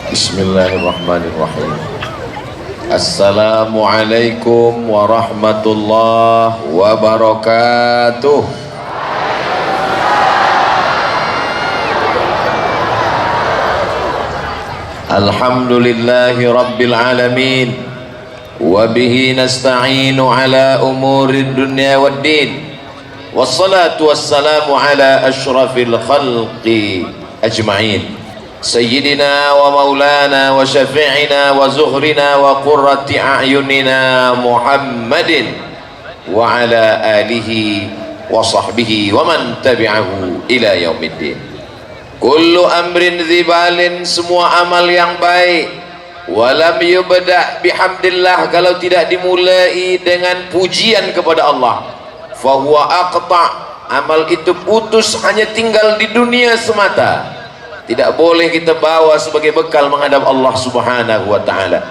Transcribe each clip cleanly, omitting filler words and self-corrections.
Bismillahirrahmanirrahim. Assalamualaikum warahmatullahi wabarakatuh. Alhamdulillahi rabbil alamin. Wabihi nasta'inu ala umurid dunya waddin. Wassalatu wassalamu ala ashrafil khalqi ajma'in. Sayyidina wa maulana wa syafi'ina wa zuhrina wa qurrati a'yunina Muhammadin wa ala alihi wa sahbihi wa man tabi'ahu ila yaumiddin. Kullu amrin dzibalin, semua amal yang baik, walam yubda' bihamdillah, kalau tidak dimulai dengan pujian kepada Allah, fahuwa aqta', amal itu putus, hanya tinggal di dunia semata. Tidak boleh kita bawa sebagai bekal menghadap Allah subhanahu wa ta'ala.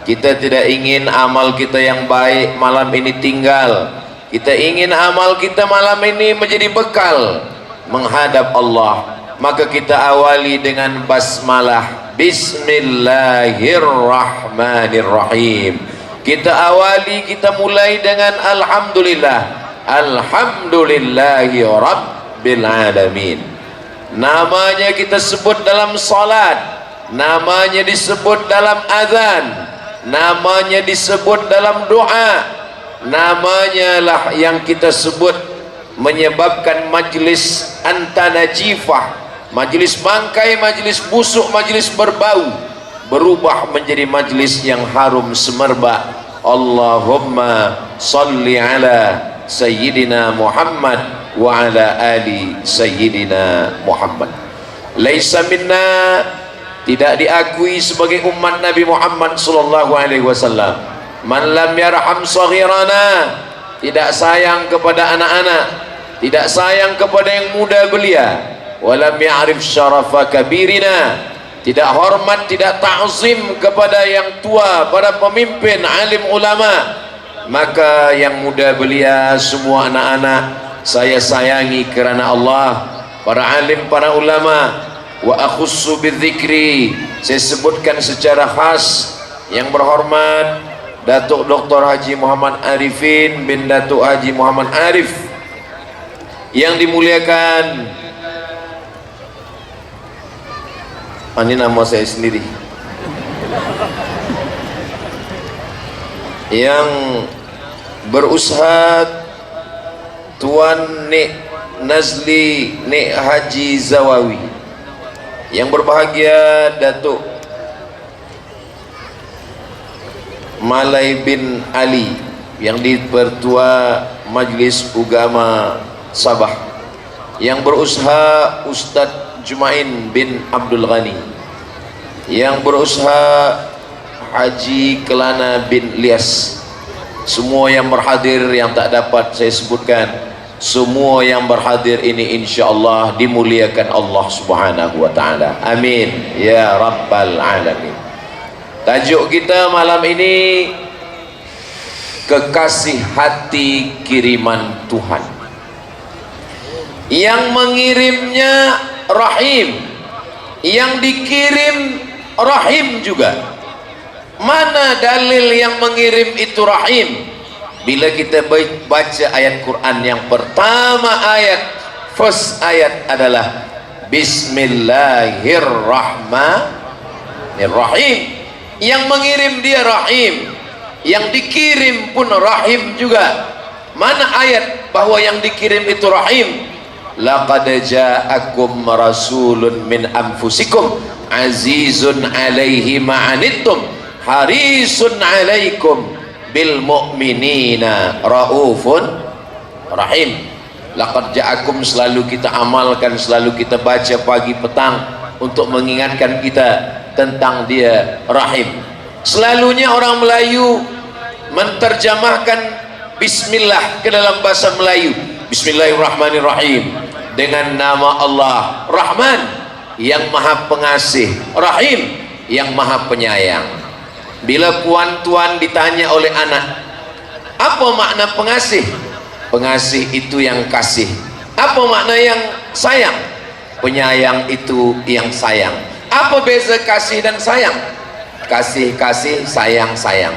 Kita tidak ingin amal kita yang baik malam ini tinggal. Kita ingin amal kita malam ini menjadi bekal menghadap Allah. Maka kita awali dengan basmalah, bismillahirrahmanirrahim. Kita awali, kita mulai dengan alhamdulillah. Alhamdulillahi rabbil alamin. Namanya kita sebut dalam salat, namanya disebut dalam azan, namanya disebut dalam doa, namanya lah yang kita sebut menyebabkan majlis antanajifah, majlis bangkai, majlis busuk, majlis berbau berubah menjadi majlis yang harum semerbak. Allahumma salli ala Sayyidina Muhammad wa ala ali Sayyidina Muhammad. Laisa minna, tidak diakui sebagai umat Nabi Muhammad sallallahu alaihi wasallam, man lam yarham saghirana, tidak sayang kepada anak-anak, tidak sayang kepada yang muda belia, walam ya'rif syarafa kabirina, tidak hormat, tidak ta'zim kepada yang tua, para pemimpin, alim ulama. Maka yang muda belia, semua anak-anak saya sayangi kerana Allah, para alim, para ulama. Wa akhussu bidzikri, saya sebutkan secara khas yang berhormat Datuk Dr. Haji Muhammad Arifin bin Datuk Haji Muhammad Arif, yang dimuliakan. Ini nama saya sendiri, yang berusaha Tuan Nik Nazli Nik Haji Zawawi, yang berbahagia Datuk Malai bin Ali, yang dipertua Majlis Ugama Sabah, yang berusaha Ustadz Jumain bin Abdul Ghani, yang berusaha Haji Kelana bin Lias. Semua yang berhadir, yang tak dapat saya sebutkan, semua yang berhadir ini insyaallah dimuliakan Allah subhanahu wa ta'ala. Amin ya rabbal alamin. Tajuk kita malam ini, kekasih hati kiriman Tuhan. Yang mengirimnya Rahim, yang dikirim Rahim juga. Mana dalil yang mengirim itu Rahim? Bila kita baca ayat Quran yang pertama, ayat first ayat adalah Bismillahirrahmanirrahim. Yang mengirim dia Rahim, yang dikirim pun Rahim juga. Mana ayat bahwa yang dikirim itu Rahim? Laqad ja'akum rasulun min anfusikum azizun alaihi ma'anittum harisun alaikum bil mu'minina raufun rahim. Laqad ja'akum, selalu kita amalkan, selalu kita baca pagi petang untuk mengingatkan kita tentang dia Rahim. Selalunya orang Melayu menterjemahkan bismillah ke dalam bahasa Melayu, Bismillahirrahmanirrahim, dengan nama Allah Rahman yang maha pengasih, Rahim yang maha penyayang. Bila puan-tuan ditanya oleh anak, apa makna pengasih? Pengasih itu yang kasih. Apa makna yang sayang? Penyayang itu yang sayang. Apa beza kasih dan sayang? Kasih kasih, sayang sayang.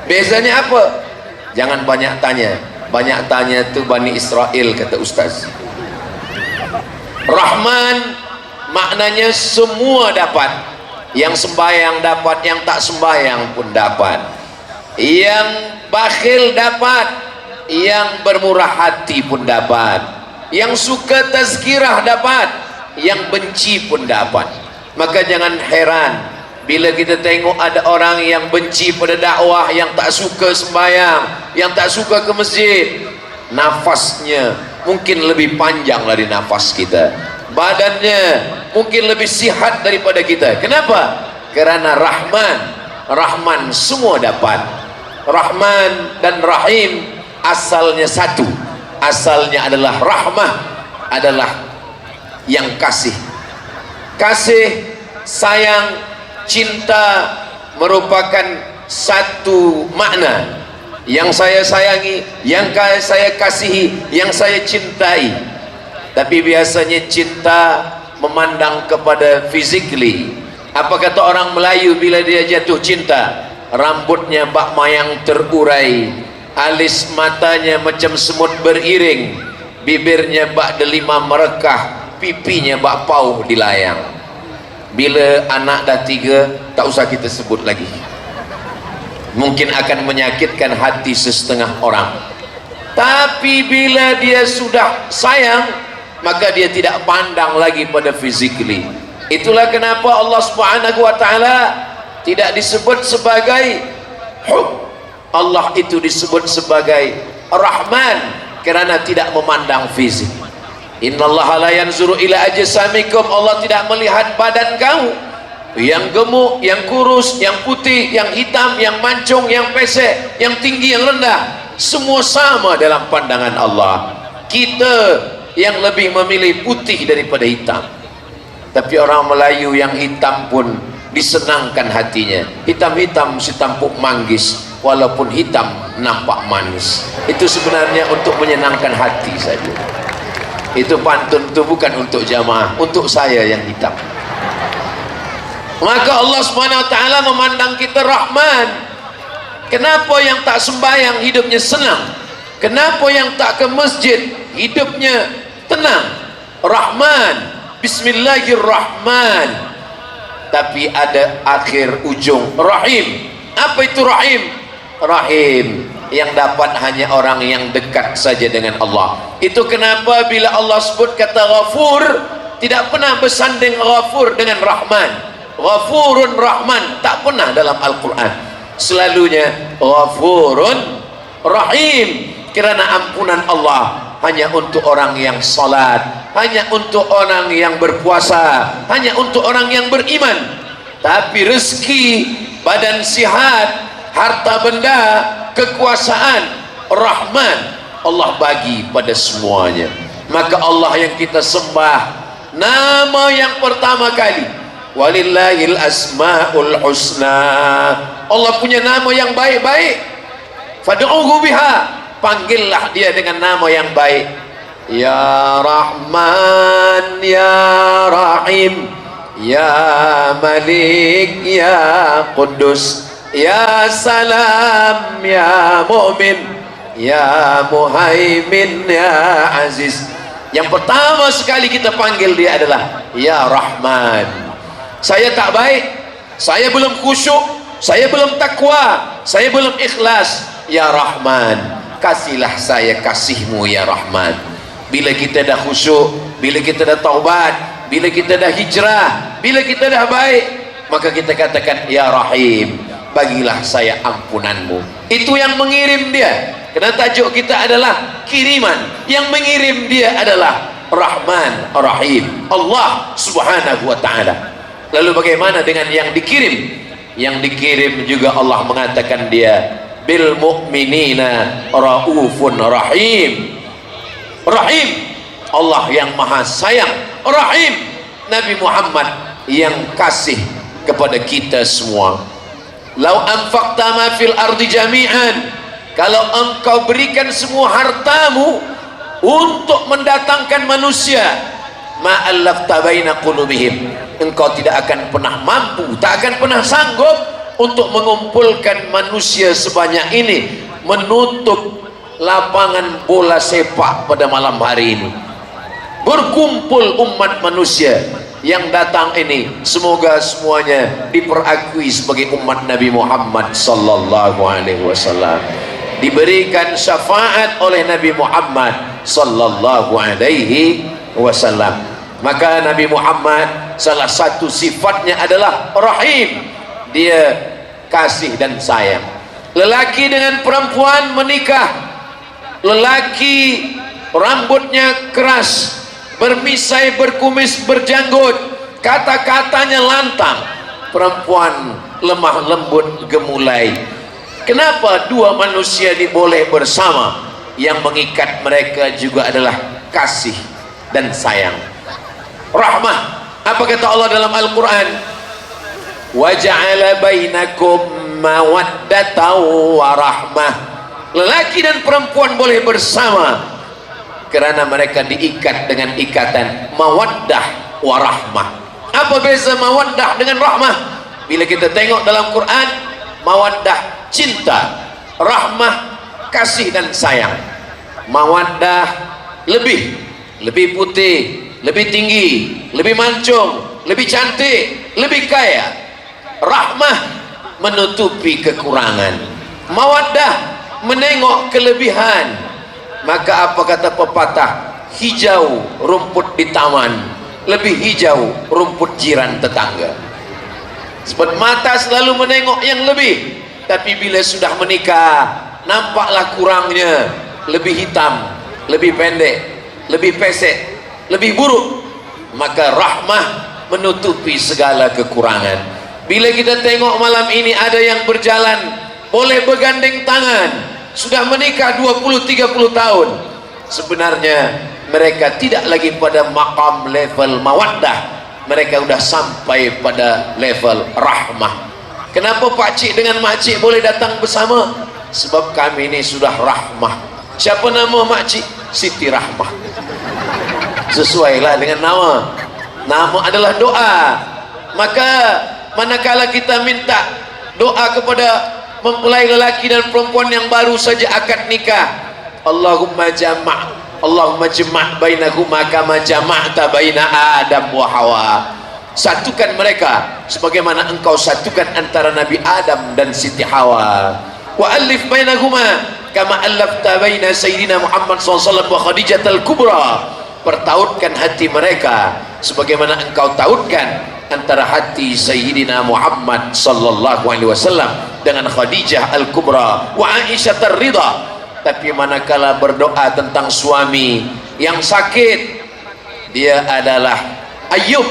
Bezanya apa? Jangan banyak tanya. Banyak tanya itu Bani Israel, kata Ustaz. Rahman maknanya semua dapat. Yang sembahyang dapat, yang tak sembahyang pun dapat. Yang bakhil dapat, yang bermurah hati pun dapat. Yang suka tazkirah dapat, yang benci pun dapat. Maka jangan heran bila kita tengok ada orang yang benci pada dakwah, yang tak suka sembahyang, yang tak suka ke masjid. Nafasnya mungkin lebih panjang dari nafas kita, badannya mungkin lebih sihat daripada kita. Kenapa? Karena Rahman semua dapat. Rahman dan Rahim asalnya satu. Asalnya adalah rahmah, adalah yang kasih. Kasih, sayang, cinta merupakan satu makna. Yang saya sayangi, yang saya kasihi, yang saya cintai. Tapi biasanya cinta memandang kepada physically. Apa kata orang Melayu bila dia jatuh cinta? Rambutnya bak mayang terurai, alis matanya macam semut beriring, bibirnya bak delima merekah, pipinya bak pauh dilayang. Bila anak dah 3, tak usah kita sebut lagi. Mungkin akan menyakitkan hati setengah orang. Tapi bila dia sudah sayang, maka dia tidak pandang lagi pada physically. Itulah kenapa Allah Subhanahu wa taala tidak disebut sebagai hub. Allah itu disebut sebagai Rahman kerana tidak memandang fisik. Innallaha la yanzuru ila ajsamikum. Allah tidak melihat badan kamu, yang gemuk, yang kurus, yang putih, yang hitam, yang mancung, yang pesek, yang tinggi, yang rendah, semua sama dalam pandangan Allah. Kita yang lebih memilih putih daripada hitam. Tapi orang Melayu yang hitam pun disenangkan hatinya. Hitam-hitam si tampuk manggis, walaupun hitam nampak manis. Itu sebenarnya untuk menyenangkan hati saja. Itu pantun itu bukan untuk jamaah, untuk saya yang hitam. Maka Allah Subhanahu wa taala memandang kita Rahman. Kenapa yang tak sembahyang hidupnya senang? Kenapa yang tak ke masjid hidupnya tenang? Rahman, Bismillahirrahman. Tapi ada akhir ujung Rahim. Apa itu Rahim? Rahim yang dapat hanya orang yang dekat saja dengan Allah. Itu kenapa bila Allah sebut kata Ghafur, tidak pernah bersanding Ghafur dengan Rahman. Ghafurun Rahman tak pernah dalam Al-Quran. Selalunya Ghafurun Rahim, kerana ampunan Allah hanya untuk orang yang salat, hanya untuk orang yang berpuasa, hanya untuk orang yang beriman. Tapi rezeki, badan sihat, harta benda, kekuasaan, Rahman Allah bagi pada semuanya. Maka Allah yang kita sembah, nama yang pertama kali, walillahil asmaul husna. Allah punya nama yang baik-baik. Fad'uhu biha, panggillah dia dengan nama yang baik. Ya Rahman, Ya Rahim, Ya Malik, Ya Quddus, Ya Salam, Ya Mu'min, Ya Muhaimin, Ya Aziz. Yang pertama sekali kita panggil dia adalah Ya Rahman. Saya tak baik, saya belum khusyuk, saya belum takwa, saya belum ikhlas. Ya Rahman, kasihlah saya kasihmu ya Rahman. Bila kita dah khusyuk, bila kita dah taubat, bila kita dah hijrah, bila kita dah baik, maka kita katakan Ya Rahim, bagilah saya ampunanmu. Itu yang mengirim dia. Kerana tajuk kita adalah kiriman. Yang mengirim dia adalah Rahman Rahim, Allah Subhanahu wa ta'ala. Lalu bagaimana dengan yang dikirim? Yang dikirim juga Allah mengatakan dia bil mu'minina raufun rahim. Rahim, Allah yang maha sayang. Rahim, Nabi Muhammad yang kasih kepada kita semua. Lau anfaqta ma fil ardi jami'an, kalau engkau berikan semua hartamu untuk mendatangkan manusia ma allafta baina qulubihim, engkau tidak akan pernah mampu, tak akan pernah sanggup untuk mengumpulkan manusia sebanyak ini, menutup lapangan bola sepak pada malam hari ini. Berkumpul umat manusia yang datang ini, semoga semuanya diperakui sebagai umat Nabi Muhammad sallallahu alaihi wasallam, diberikan syafaat oleh Nabi Muhammad sallallahu alaihi wasallam. Maka Nabi Muhammad salah satu sifatnya adalah rahim, dia kasih dan sayang. Lelaki dengan perempuan menikah, lelaki rambutnya keras, bermisai, berkumis, berjanggut, kata-katanya lantang, perempuan lemah lembut, gemulai. Kenapa dua manusia diboleh bersama? Yang mengikat mereka juga adalah kasih dan sayang, rahmah. Apa kata Allah dalam Al-Quran? Wa ja'ala bainakum mawaddatan wa rahmah. Lelaki dan perempuan boleh bersama kerana mereka diikat dengan ikatan mawaddah warahmah. Apa beza mawaddah dengan rahmah? Bila kita tengok dalam Quran, mawaddah cinta, rahmah kasih dan sayang. Mawaddah lebih putih, lebih tinggi, lebih mancung, lebih cantik, lebih kaya. Rahmah menutupi kekurangan, mawaddah menengok kelebihan. Maka apa kata pepatah? Hijau rumput di taman, lebih hijau rumput jiran tetangga. Sebab mata selalu menengok yang lebih, tapi bila sudah menikah, nampaklah kurangnya, lebih hitam, lebih pendek, lebih pesek, lebih buruk. Maka rahmah menutupi segala kekurangan. Bila kita tengok malam ini ada yang berjalan boleh bergandeng tangan, sudah menikah 20-30 tahun, sebenarnya mereka tidak lagi pada maqam level mawaddah, mereka sudah sampai pada level rahmah. Kenapa pakcik dengan makcik boleh datang bersama? Sebab kami ini sudah rahmah. Siapa nama makcik? Siti Rahmah. Sesuailah dengan nama. Nama adalah doa. Maka manakala kita minta doa kepada mempelai lelaki dan perempuan yang baru saja akad nikah, Allahumma jama' bainahuma kama jama'ta baina Adam wa Hawa. Satukan mereka sebagaimana engkau satukan antara Nabi Adam dan Siti Hawa. Wa alif bainahuma kama allafta baina Sayyidina Muhammad SAW wa Khadijah al-Kubra. Pertautkan hati mereka sebagaimana engkau tautkan antara hati Sayyidina Muhammad sallallahu alaihi wasallam dengan Khadijah al-Kubra wa Aisyah ar-Ridha. Tapi manakala berdoa tentang suami yang sakit, dia adalah Ayub,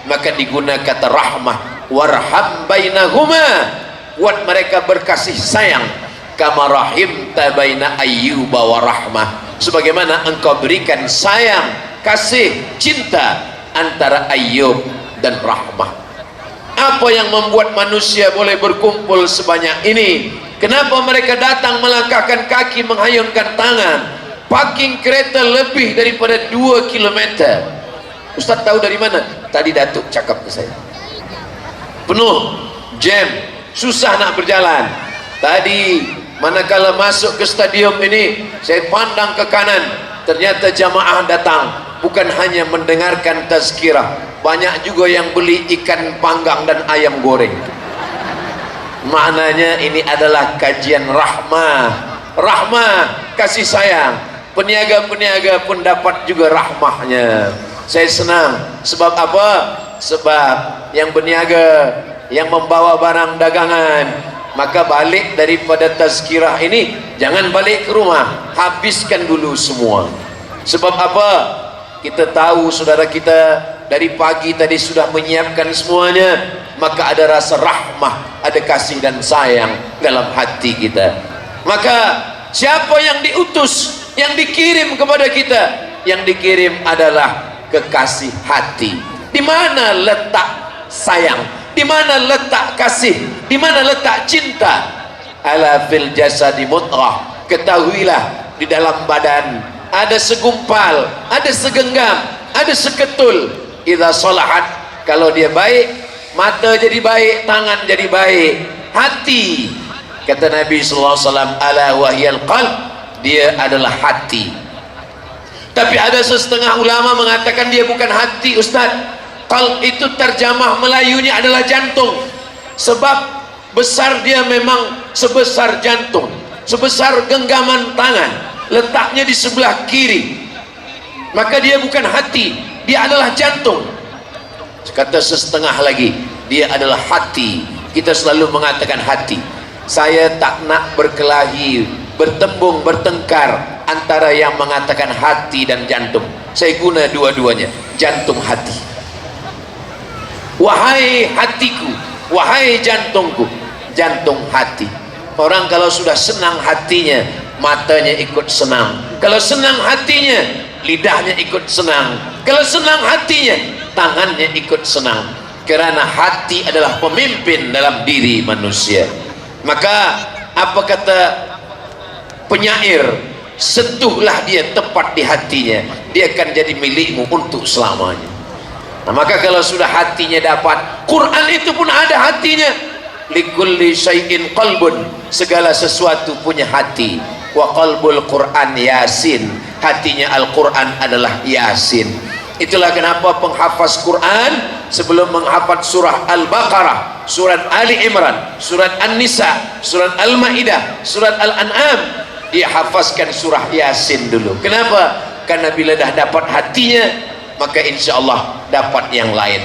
maka digunakan kata rahmah, warham bainahuma, buat mereka berkasih sayang, kama rahimta baina Ayyuba wa rahmah, sebagaimana engkau berikan sayang, kasih, cinta antara Ayyub dan rahmah. Apa yang membuat manusia boleh berkumpul sebanyak ini? Kenapa mereka datang melangkahkan kaki, menghayunkan tangan, parking kereta lebih daripada 2 km? Ustaz tahu dari mana? Tadi Datuk cakap ke saya. Penuh, jam, susah nak berjalan. Tadi manakala masuk ke stadium ini, saya pandang ke kanan, ternyata jamaah datang, bukan hanya mendengarkan tazkirah, banyak juga yang beli ikan panggang dan ayam goreng. Maknanya ini adalah kajian rahmah, rahmah, kasih sayang. Peniaga-peniaga pun dapat juga rahmahnya. Saya senang. Sebab apa? Sebab yang berniaga, yang membawa barang dagangan, maka balik daripada tazkirah ini, jangan balik ke rumah, habiskan dulu semua. Sebab apa? Kita tahu saudara kita dari pagi tadi sudah menyiapkan semuanya, maka ada rasa rahmah, ada kasih dan sayang dalam hati kita. Maka siapa yang diutus, yang dikirim kepada kita? Yang dikirim adalah kekasih hati. Di mana letak sayang? Di mana letak kasih? Di mana letak cinta? Ala fil jasadi mudghah. Ketahuilah di dalam badan ada segumpal, ada segenggam, ada seketul. Idza salahat, kalau dia baik, mata jadi baik, tangan jadi baik, hati, kata Nabi sallallahu alaihi wasallam, ala wahyal qalb, dia adalah hati. Tapi ada setengah ulama mengatakan dia bukan hati, Ustaz. Qalb itu terjemah Melayunya adalah jantung, sebab besar dia memang sebesar jantung, sebesar genggaman tangan, letaknya di sebelah kiri, maka dia bukan hati, dia adalah jantung. Kata setengah lagi, dia adalah hati. Kita selalu mengatakan hati. Saya tak nak berkelahi, bertembung, bertengkar antara yang mengatakan hati dan jantung. Saya guna dua-duanya, jantung hati. Wahai hatiku, wahai jantungku, jantung hati. Orang kalau sudah senang hatinya, matanya ikut senang. Kalau senang hatinya, lidahnya ikut senang. Kalau senang hatinya, tangannya ikut senang. Karena hati adalah pemimpin dalam diri manusia. Maka apa kata penyair, sentuhlah dia tepat di hatinya, dia akan jadi milikmu untuk selamanya. Nah, maka kalau sudah hatinya dapat, Quran itu pun ada hatinya. Likulli syai'in qalbun, segala sesuatu punya hati. Wa qalbul Quran Yasin, hatinya Al-Quran adalah Yasin. Itulah kenapa penghafaz Quran sebelum menghafaz surah Al-Baqarah, surat Ali Imran, surat An-Nisa, surat Al-Maidah, surat Al-An'am, dia hafazkan surah Yasin dulu. Kenapa? Karena bila dah dapat hatinya, maka insya Allah dapat yang lain.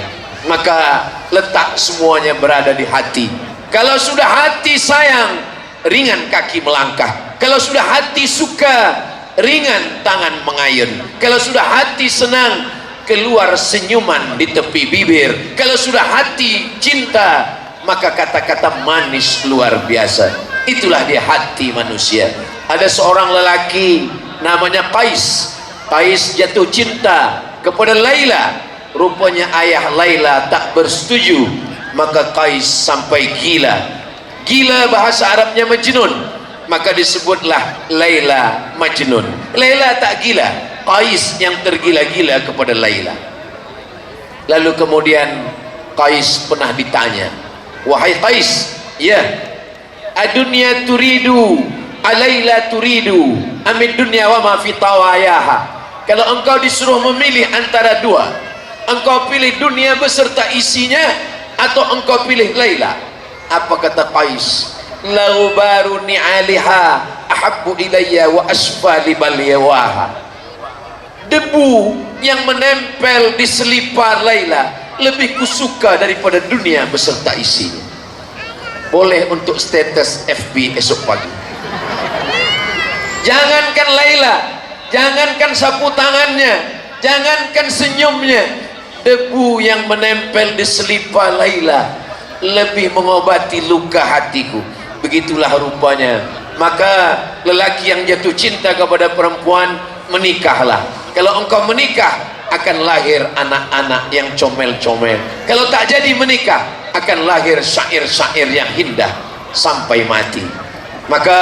Maka letak semuanya berada di hati. Kalau sudah hati sayang, ringan kaki melangkah. Kalau sudah hati suka, ringan tangan mengayun. Kalau sudah hati senang, keluar senyuman di tepi bibir. Kalau sudah hati cinta, maka kata-kata manis luar biasa. Itulah dia hati manusia. Ada seorang lelaki namanya Qais. Qais jatuh cinta kepada Laila. Rupanya ayah Laila tak bersetuju, maka Qais sampai gila. Gila bahasa Arabnya majnun, maka disebutlah Laila majnun. Laila tak gila, Qais yang tergila-gila kepada Laila. Lalu kemudian Qais pernah ditanya, wahai Qais, ya, adunya turidu alaila turidu amid dunya wa ma fi tawayaha. Kalau engkau disuruh memilih antara dua, engkau pilih dunia beserta isinya atau engkau pilih Laila? Apa kata Qais? Lau baru ni'aliha ahabbu ilayya wa asfa libalyawaha. Debu yang menempel di selipar Laila lebih kusuka daripada dunia beserta isinya. Boleh untuk status FB esok pagi. Jangankan Laila, jangankan sapu tangannya, jangankan senyumnya, debu yang menempel di selipar Laila lebih mengobati luka hatiku. Begitulah rupanya. Maka lelaki yang jatuh cinta kepada perempuan, menikahlah. Kalau engkau menikah, akan lahir anak-anak yang comel-comel. Kalau tak jadi menikah, akan lahir syair-syair yang indah sampai mati. Maka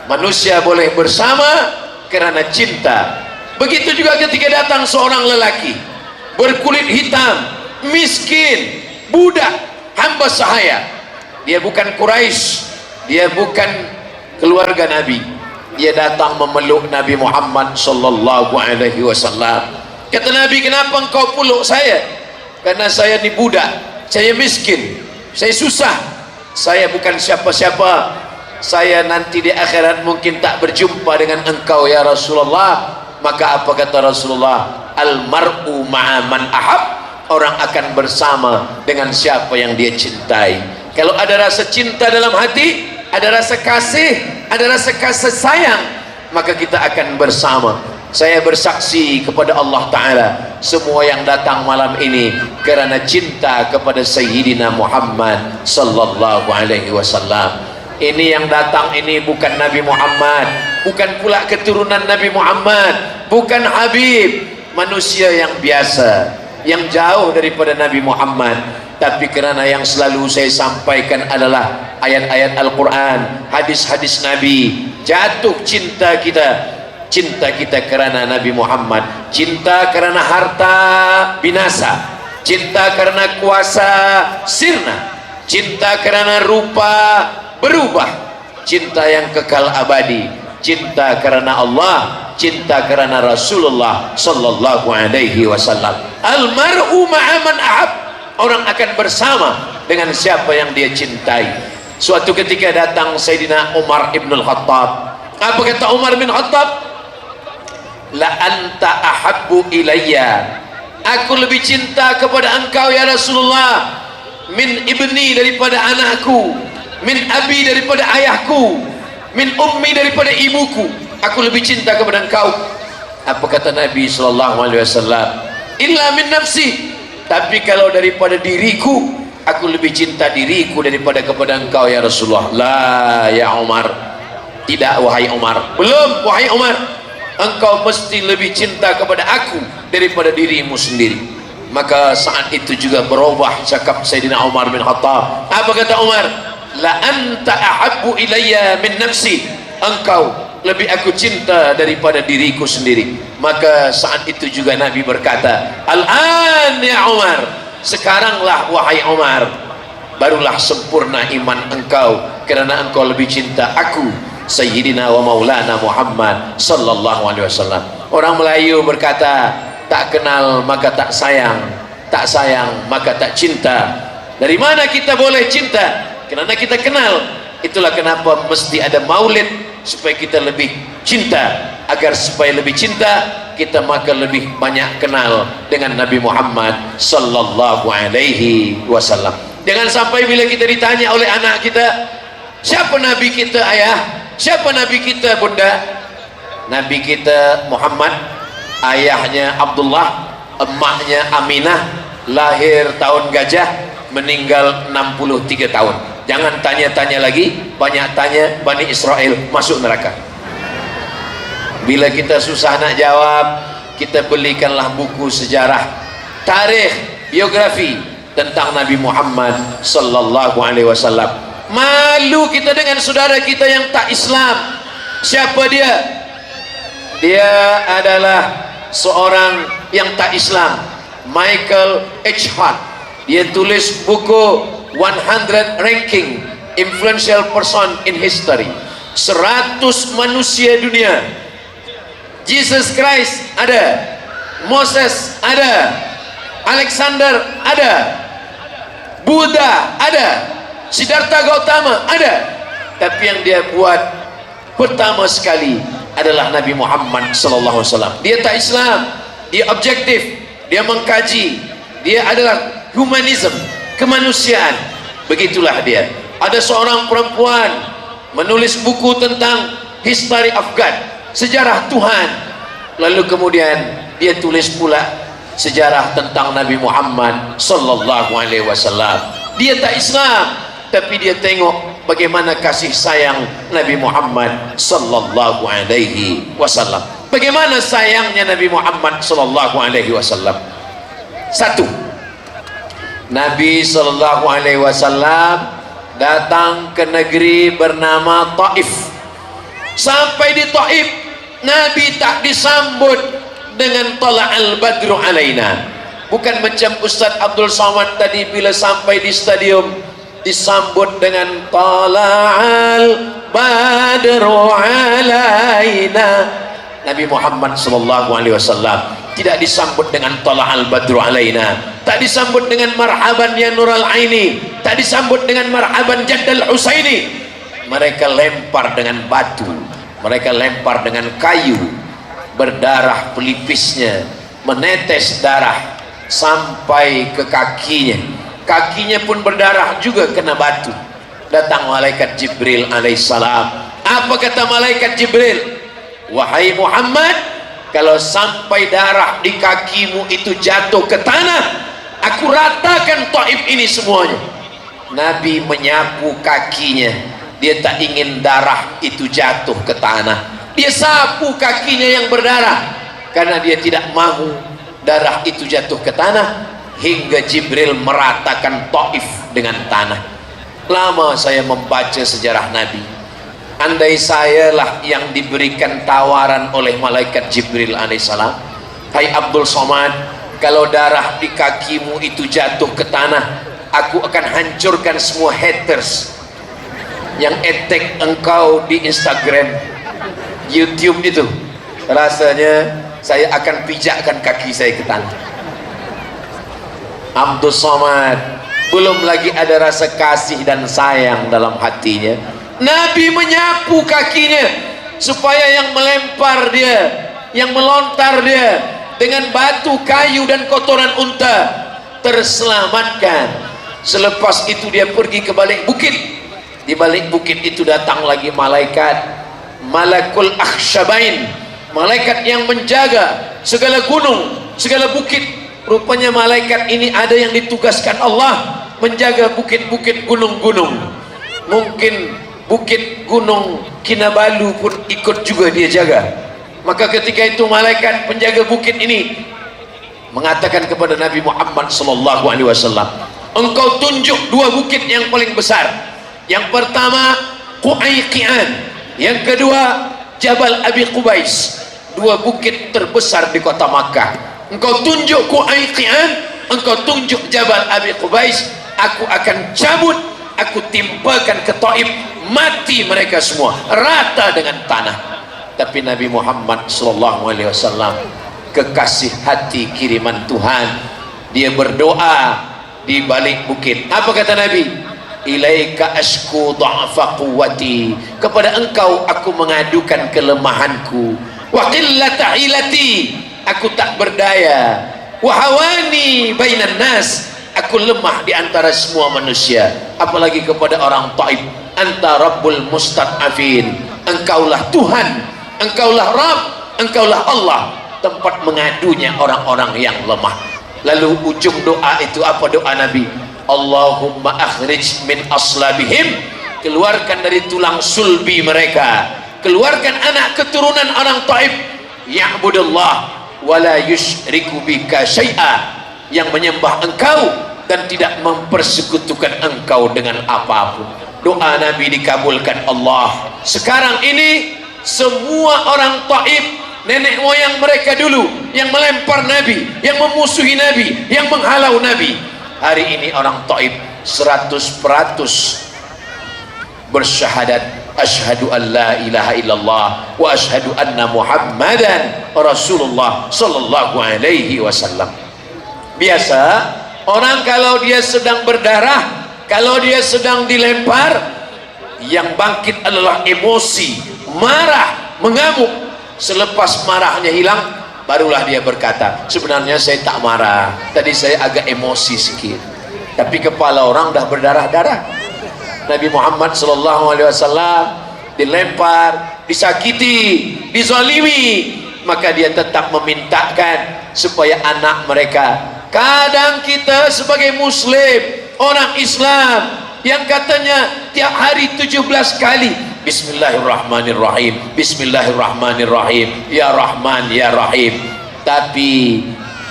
manusia boleh bersama karena cinta. Begitu juga ketika datang seorang lelaki berkulit hitam, miskin, budak, hamba sahaya. Dia bukan Quraisy, dia bukan keluarga Nabi. Dia datang memeluk Nabi Muhammad sallallahu alaihi wasallam. Kata Nabi, kenapa engkau peluk saya? Karena saya ni budak, saya miskin, saya susah, saya bukan siapa-siapa. Saya nanti di akhirat mungkin tak berjumpa dengan engkau ya Rasulullah. Maka apa kata Rasulullah? Al-mar'u ma'aman ahab, orang akan bersama dengan siapa yang dia cintai. Kalau ada rasa cinta dalam hati, ada rasa kasih, ada rasa kasih sayang, maka kita akan bersama. Saya bersaksi kepada Allah Ta'ala, semua yang datang malam ini kerana cinta kepada Sayyidina Muhammad sallallahu alaihi wasallam. Ini yang datang ini bukan Nabi Muhammad, bukan pula keturunan Nabi Muhammad, bukan Habib, manusia yang biasa, yang jauh daripada Nabi Muhammad. Tapi kerana yang selalu saya sampaikan adalah ayat-ayat Al-Quran, hadis-hadis Nabi, jatuh cinta kita. cinta kita karena Nabi Muhammad. Cinta karena harta binasa, cinta karena kuasa sirna, cinta karena rupa berubah, cinta yang kekal abadi, cinta karena Allah, cinta karena Rasulullah sallallahu alaihi wasallam. Almar'u ma'a man ahab, orang akan bersama dengan siapa yang dia cintai. Suatu ketika datang Sayyidina Umar ibn al-Khattab. Apa kata Umar bin Khattab? La anta ahabbu ilayya, aku lebih cinta kepada engkau ya Rasulullah, min ibni, daripada anakku, min abi, daripada ayahku, min ummi, daripada ibuku. Aku lebih cinta kepada engkau. Apa kata Nabi sallallahu alaihi wasallam? Illa min nafsi, tapi kalau daripada diriku, aku lebih cinta diriku daripada kepada engkau ya Rasulullah. La ya Umar, tidak wahai Umar, belum wahai Umar, engkau mesti lebih cinta kepada aku daripada dirimu sendiri. Maka saat itu juga berubah cakap Sayyidina Umar bin Khattab. Apa kata Umar? La anta ahabbu ilayya min nafsi, engkau lebih aku cinta daripada diriku sendiri. Maka saat itu juga Nabi berkata, Al-an ya Umar, sekaranglah wahai Umar, barulah sempurna iman engkau, kerana engkau lebih cinta aku, Sayyidina wa Maulana Muhammad sallallahu alaihi wasallam. Orang Melayu berkata, tak kenal maka tak sayang, tak sayang maka tak cinta. Dari mana kita boleh cinta? Kerana kita kenal. Itulah kenapa mesti ada maulid, supaya kita lebih cinta. Agar supaya lebih cinta, kita maka lebih banyak kenal dengan Nabi Muhammad sallallahu alaihi wasallam. Jangan sampai bila kita ditanya oleh anak kita, siapa Nabi kita ayah? Siapa Nabi kita bunda? Nabi kita Muhammad, ayahnya Abdullah, emaknya Aminah, lahir tahun gajah, meninggal 63 tahun. Jangan tanya-tanya lagi, banyak tanya, Bani Israel masuk neraka. Bila kita susah nak jawab, kita belikanlah buku sejarah, tarikh, biografi tentang Nabi Muhammad sallallahu alaihi wasallam. Malu kita dengan saudara kita yang tak Islam. Siapa dia? Dia adalah seorang yang tak Islam, Michael H. Hart. Dia tulis buku 100 Ranking Influential Person in History, 100 manusia dunia. Jesus Christ ada, Moses ada, Alexander ada, Buddha ada, Siddhartha Gautama ada. Tapi yang dia buat pertama sekali adalah Nabi Muhammad sallallahu alaihi wasallam. Dia tak Islam, dia objektif, dia mengkaji, dia adalah humanism, kemanusiaan. Begitulah dia. Ada seorang perempuan menulis buku tentang history of God, sejarah Tuhan. Lalu kemudian dia tulis pula sejarah tentang Nabi Muhammad sallallahu alaihi wasallam. Dia tak Islam, tapi dia tengok bagaimana kasih sayang Nabi Muhammad sallallahu alaihi wasallam. Bagaimana sayangnya Nabi Muhammad sallallahu alaihi wasallam? Satu, Nabi sallallahu alaihi wasallam datang ke negeri bernama Taif. Sampai di Taif, Nabi tak disambut dengan tala'al badru alaina. Bukan macam Ustaz Abdul Somad tadi bila sampai di stadium disambut dengan tala'al badru alaina. Nabi Muhammad sallallahu alaihi wasallam tidak disambut dengan tala'al badru alaina, tak disambut dengan marhaban ya nural aini, tak disambut dengan marhaban jaddal husaini. Mereka lempar dengan batu, mereka lempar dengan kayu, berdarah pelipisnya, menetes darah sampai ke kakinya. Kakinya pun berdarah juga kena batu. Datang malaikat Jibril alaihissalam. Apa kata malaikat Jibril? Wahai Muhammad, kalau sampai darah di kakimu itu jatuh ke tanah, aku ratakan Taif ini semuanya. Nabi menyapu kakinya. Dia tak ingin darah itu jatuh ke tanah. Dia sapu kakinya yang berdarah, karena dia tidak mahu darah itu jatuh ke tanah. Hingga Jibril meratakan Taif dengan tanah. Lama saya membaca sejarah Nabi, andai saya lah yang diberikan tawaran oleh malaikat Jibril alaihissalam, hai Abdul Somad, kalau darah di kakimu itu jatuh ke tanah, aku akan hancurkan semua haters yang attack engkau di Instagram, YouTube itu. Rasanya saya akan pijakkan kaki saya ke tanah. Abdul Somad, belum lagi ada rasa kasih dan sayang dalam hatinya. Nabi menyapu kakinya supaya yang melempar dia, yang melontar dia dengan batu, kayu dan kotoran unta terselamatkan. Selepas itu dia pergi ke balik bukit. Di balik bukit itu datang lagi malaikat, Malakul Akhsyabain, malaikat yang menjaga segala gunung, segala bukit. Rupanya malaikat ini ada yang ditugaskan Allah menjaga bukit-bukit gunung-gunung. Mungkin bukit gunung Kinabalu pun ikut juga dia jaga. Maka ketika itu malaikat penjaga bukit ini mengatakan kepada Nabi Muhammad SAW, engkau tunjuk dua bukit yang paling besar. Yang pertama Qu'ayqi'an, yang kedua Jabal Abi Qubais, dua bukit terbesar di kota Makkah. Engkau tunjuk Qu'ayqi'an, engkau tunjuk Jabal Abi Qubais, aku akan cabut, aku timpakan ke Taif, mati mereka semua rata dengan tanah. Tapi Nabi Muhammad SAW, kekasih hati kiriman Tuhan, dia berdoa di balik bukit. Apa kata Nabi? Ilaika ashku dha'fa quwwati, kepada engkau aku mengadukan kelemahanku, wa qillata hilati, aku tak berdaya, wa hawani bainan nas, aku lemah di antara semua manusia, apalagi kepada orang Taif. Anta Rabbul Mustad'afin, engkaulah Tuhan, engkaulah Rabb, engkaulah Allah, tempat mengadunya orang-orang yang lemah. Lalu ujung doa itu apa doa Nabi? Allahumma akhrij min aslabihim, keluarkan dari tulang sulbi mereka, keluarkan anak keturunan orang Taif, ya'budullah wala yusyriku bika syai'a, yang menyembah engkau dan tidak mempersekutukan engkau dengan apapun. Doa Nabi dikabulkan Allah. Sekarang ini semua orang Taif, nenek moyang mereka dulu yang melempar Nabi, yang memusuhi Nabi, yang menghalau Nabi, hari ini orang Taif 100% bersyahadat asyhadu an la ilaha illallah wa asyhadu anna muhammadan rasulullah sallallahu alaihi wasallam. Biasa orang kalau dia sedang berdarah, kalau dia sedang dilempar, yang bangkit adalah emosi, marah, mengamuk. Selepas marahnya hilang, barulah dia berkata, sebenarnya saya tak marah, tadi saya agak emosi sedikit, tapi kepala orang dah berdarah-darah. Nabi Muhammad SAW dilempar, disakiti, dizalimi, maka dia tetap memintakan supaya anak mereka. Kadang kita sebagai muslim, orang Islam yang katanya tiap hari 17 kali Bismillahirrahmanirrahim, Bismillahirrahmanirrahim, Ya Rahman Ya Rahim, tapi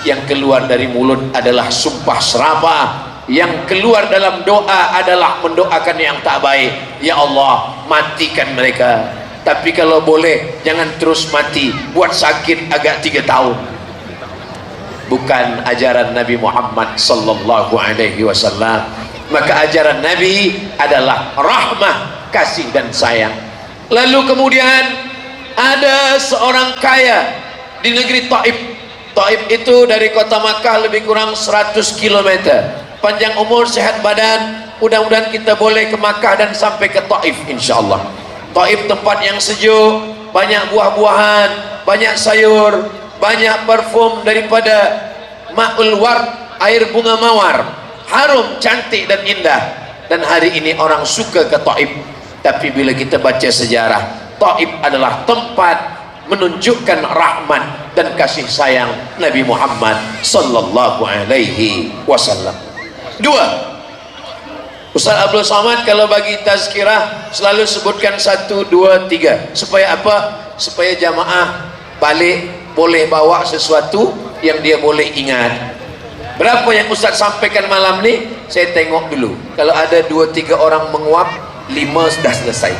yang keluar dari mulut adalah sumpah serapah, yang keluar dalam doa adalah mendoakan yang tak baik. Ya Allah, matikan mereka, tapi kalau boleh jangan terus mati, buat sakit agak 3 tahun. Bukan ajaran Nabi Muhammad sallallahu alaihi wasallam. Maka ajaran Nabi adalah rahmah, kasih dan sayang. Lalu kemudian ada seorang kaya di negeri Taif. Taif itu dari kota Makkah lebih kurang 100 km. Panjang umur, sehat badan, mudah-mudahan kita boleh ke Makkah dan sampai ke Taif insyaallah. Taif tempat yang sejuk, banyak buah-buahan, banyak sayur, banyak parfum daripada ma'ul ward, air bunga mawar, harum, cantik dan indah. Dan hari ini orang suka ke Taif. Tapi bila kita baca sejarah, Taif adalah tempat menunjukkan rahmat dan kasih sayang Nabi Muhammad sallallahu alaihi wasallam. 2, Ustaz Abdul Somad kalau bagi tazkirah selalu sebutkan 1, 2, 3. Supaya apa? Supaya jamaah balik boleh bawa sesuatu yang dia boleh ingat. Berapa yang Ustaz sampaikan malam ni? Saya tengok dulu. Kalau ada 2, 3 orang menguap, 5 sudah selesai.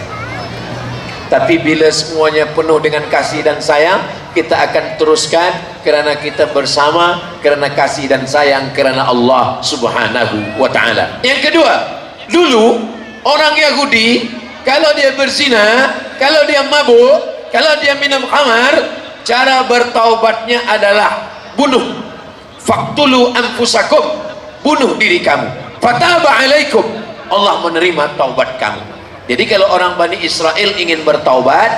Tapi bila semuanya penuh dengan kasih dan sayang, kita akan teruskan kerana kita bersama, kerana kasih dan sayang, kerana Allah Subhanahu wa ta'ala. Yang kedua, dulu orang Yahudi kalau dia berzina, kalau dia mabuk, kalau dia minum khamar, cara bertaubatnya adalah bunuh. Faqtulu anfusakum, bunuh diri kamu. Fataba alaikum, Allah menerima taubat kamu. Jadi kalau orang Bani Israel ingin bertaubat,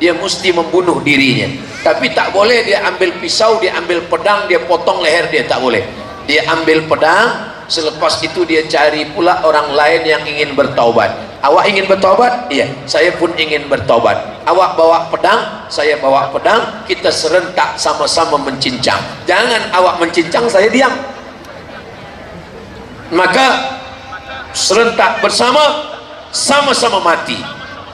dia mesti membunuh dirinya. Tapi tak boleh dia ambil pisau, dia ambil pedang, dia potong leher dia, tak boleh. Dia ambil pedang, selepas itu dia cari pula orang lain yang ingin bertaubat. Awak ingin bertaubat? Iya, saya pun ingin bertaubat. Awak bawa pedang, saya bawa pedang, kita serentak sama-sama mencincang. Jangan awak mencincang, saya diam. Maka serentak bersama, sama-sama mati.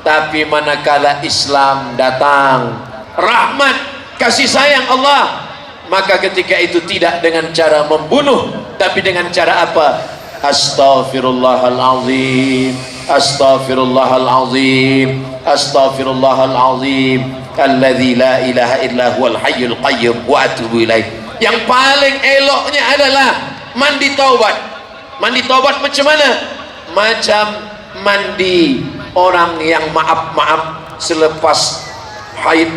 Tapi manakala Islam datang, rahmat, kasih sayang Allah, maka ketika itu tidak dengan cara membunuh, tapi dengan cara apa? Astaghfirullahalazim, astaghfirullahalazim, astaghfirullahalazim, alladzi la ilaha illa huwal hayyul qayyum wa atubu ilaih. Yang paling eloknya adalah mandi taubat. Mandi taubat macam mana? Macam mandi orang yang maaf-maaf selepas haid,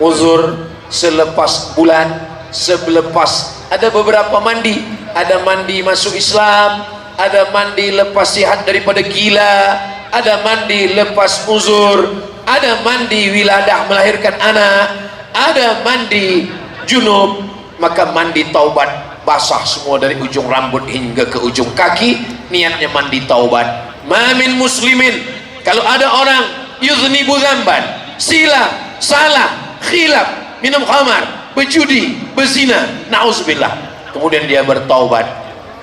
uzur, selepas bulan, selepas, ada beberapa mandi. Ada mandi masuk Islam, ada mandi lepas sihat daripada gila, ada mandi lepas uzur, ada mandi wiladah melahirkan anak, ada mandi junub. Maka mandi taubat, basah semua dari ujung rambut hingga ke ujung kaki, niatnya mandi taubat. Mamin muslimin, kalau ada orang yuznibu dzamban, silap, salah, khilaf, minum khamar, berjudi, berzina, na'udzubillah, kemudian dia bertaubat,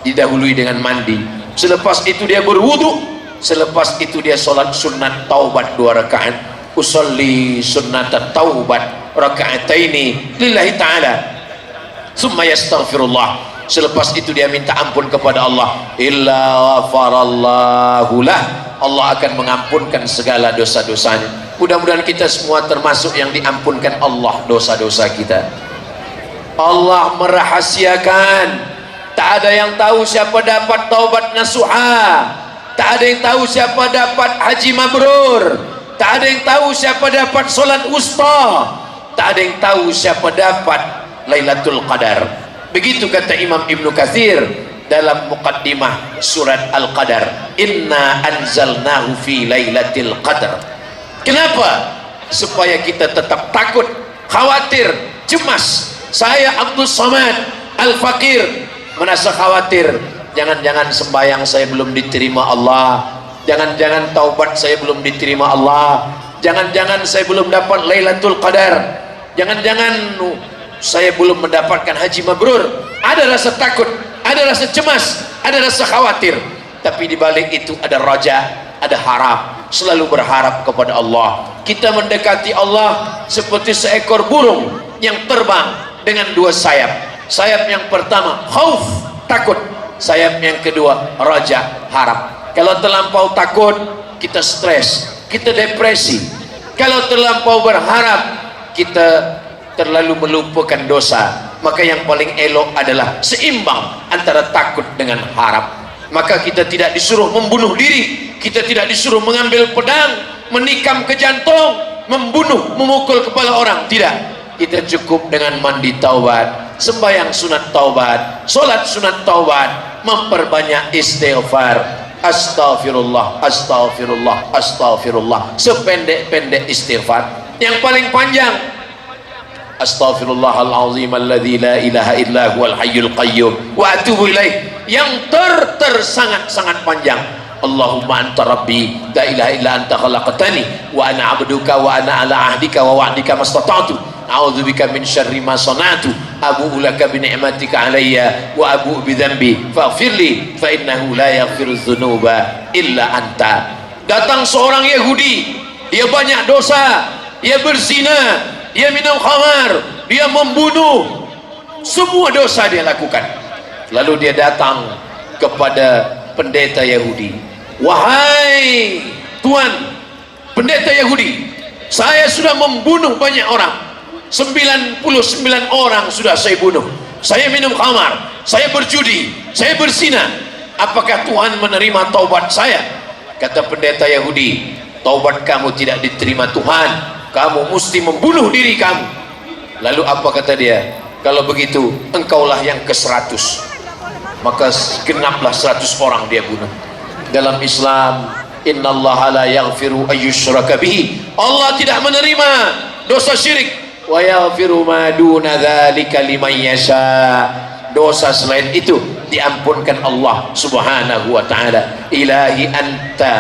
didahului dengan mandi, selepas itu dia berwudu, selepas itu dia solat sunat taubat 2 rakaat. Usolli sunnat taubat raka'ataini lillahi ta'ala, summa yastaghfirullah, selepas itu dia minta ampun kepada Allah, illa ghafarallahu lah, Allah akan mengampunkan segala dosa-dosanya. Mudah-mudahan kita semua termasuk yang diampunkan Allah dosa-dosa kita. Allah merahasiakan, tak ada yang tahu siapa dapat taubat nasuha, tak ada yang tahu siapa dapat haji mabrur, tak ada yang tahu siapa dapat solat wusta, tak ada yang tahu siapa dapat Lailatul Qadar. Begitu kata Imam Ibnu Katsir dalam muqaddimah surat Al-Qadar, inna anzalnahu fi Lailatul Qadar. Kenapa? Supaya kita tetap takut, khawatir, cemas. Saya Abdul Samad Al-Fakir merasa khawatir, jangan-jangan sembahyang saya belum diterima Allah, jangan-jangan taubat saya belum diterima Allah, jangan-jangan saya belum dapat Lailatul Qadar, jangan-jangan saya belum mendapatkan haji mabrur. Ada rasa takut, ada rasa cemas, ada rasa khawatir. Tapi di balik itu ada raja, ada harap, selalu berharap kepada Allah. Kita mendekati Allah seperti seekor burung yang terbang dengan 2 sayap. Sayap yang pertama khauf, takut. Sayap yang kedua raja, harap. Kalau terlampau takut, kita stres, kita depresi. Kalau terlampau berharap, kita terlalu melupakan dosa. Maka yang paling elok adalah seimbang antara takut dengan harap. Maka kita tidak disuruh membunuh diri, kita tidak disuruh mengambil pedang, menikam ke jantung, membunuh, memukul kepala orang, tidak. Kita cukup dengan mandi taubat, sembahyang sunat taubat, solat sunat taubat, memperbanyak istighfar, astaghfirullah, astaghfirullah, astaghfirullah, sependek-pendek istighfar. Yang paling panjang, astaghfirullahalazim alladzi la ilaha illa huwal hayyul qayyum wa atubu ilaih. Yang sangat-sangat panjang, Allahumma anta rabbi la ilaha illa anta khalaqtani wa ana abduka wa ana ala ahdika wa wa'dika mastata'tu a'udzubika min syarri ma sana'tu abu'u laka bi ni'matika alayya wa abu'u bi dhanbi faghfirli fa innahu la yaghfiru dzunuba illa anta. Datang seorang Yahudi, dia banyak dosa, dia berzina, dia minum khamar, dia membunuh, semua dosa dia lakukan. Lalu dia datang kepada pendeta Yahudi, wahai Tuan pendeta Yahudi, Saya sudah membunuh banyak orang, 99 orang sudah saya bunuh. Saya minum khamar, saya berjudi, saya berzina. Apakah Tuhan menerima taubat saya? Kata pendeta Yahudi, taubat kamu tidak diterima Tuhan, kamu mesti membunuh diri kamu. Lalu apa kata dia? Kalau begitu engkaulah yang ke-100. Maka genaplah 100 orang dia bunuh. Dalam Islam, innallaha la yaghfiru ayyushraka bihi, Allah tidak menerima dosa syirik, wa yaghfiru ma duna dzalika liman yasha. Dosa selain itu diampunkan Allah Subhanahu wa taala. Ilahi anta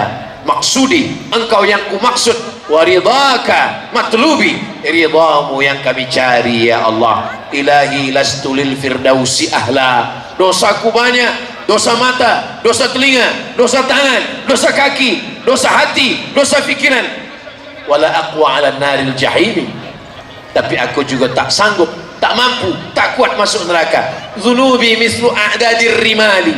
maksudi, engkau yang ku maksud, wa ridhaka matlubi, ridhamu yang kami cari ya Allah. Ilahi lastu lil firdausi ahla. Dosaku banyak, dosa mata, dosa telinga, dosa tangan, dosa kaki, dosa hati, dosa pikiran. Wala aqwa ala naril jahimi, tapi aku juga tak sanggup, tak mampu, tak kuat masuk neraka. Zunubi mislu a'dadir rimali,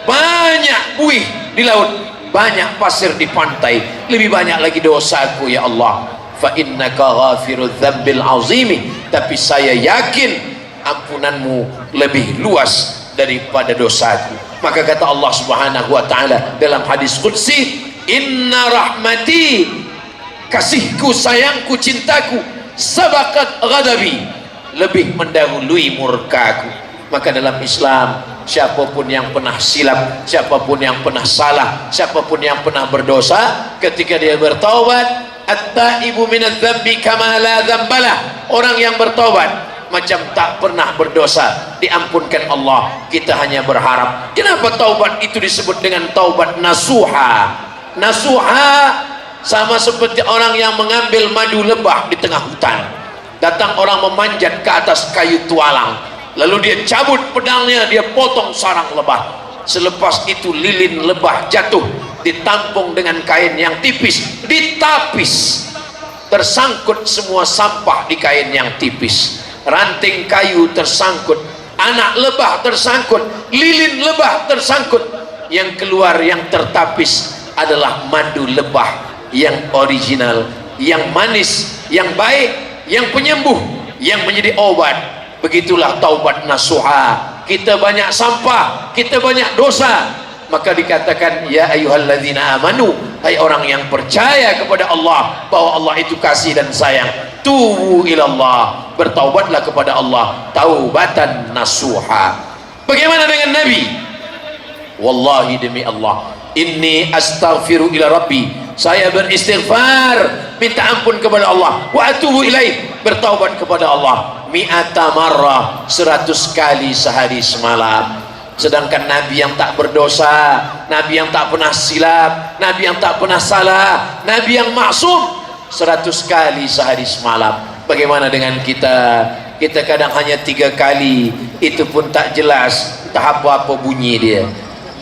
banyak buih di laut, banyak pasir di pantai, lebih banyak lagi dosaku ya Allah. Fa innaka ghafirudz dzambil azimi, tapi saya yakin ampunanmu lebih luas daripada dosaku. Maka kata Allah Subhanahu wa taala dalam hadis qudsi, inna rahmati, kasihku, sayangku, cintaku, sabaqat ghadabi, lebih mendahului murkaku. Maka dalam Islam, siapapun yang pernah silap, siapapun yang pernah salah, siapapun yang pernah berdosa, ketika dia bertaubat, at-taibu minadz dzambi kama la dzambalah, orang yang bertaubat macam tak pernah berdosa, diampunkan Allah. Kita hanya berharap, kenapa taubat itu disebut dengan taubat nasuha? Nasuha sama seperti orang yang mengambil madu lebah di tengah hutan. Datang orang memanjat ke atas kayu tualang, lalu dia cabut pedangnya, dia potong sarang lebah. Selepas itu lilin lebah jatuh, ditampung dengan kain yang tipis, ditapis, tersangkut semua sampah di kain yang tipis. Ranting kayu tersangkut, anak lebah tersangkut, lilin lebah tersangkut. Yang keluar, yang tertapis adalah madu lebah yang original, yang manis, yang baik, yang penyembuh, yang menjadi obat. Begitulah taubat nasuha. Kita banyak sampah, kita banyak dosa, maka dikatakan ya ayyuhalladzina amanu, hai orang yang percaya kepada Allah bahwa Allah itu kasih dan sayang, tubu ilallah, bertaubatlah kepada Allah taubatan nasuha. Bagaimana dengan Nabi? Wallahi demi Allah, inni astaghfiru ila rabbi, saya beristighfar, minta ampun kepada Allah, wa atubu ilaih, bertaubat kepada Allah, mi'ata marrah, 100 kali sehari semalam. Sedangkan Nabi yang tak berdosa, Nabi yang tak pernah silap, Nabi yang tak pernah salah, Nabi yang maksum, 100 kali sehari semalam. Bagaimana dengan kita? Kita kadang hanya 3 kali, itu pun tak jelas, tak apa-apa bunyi dia.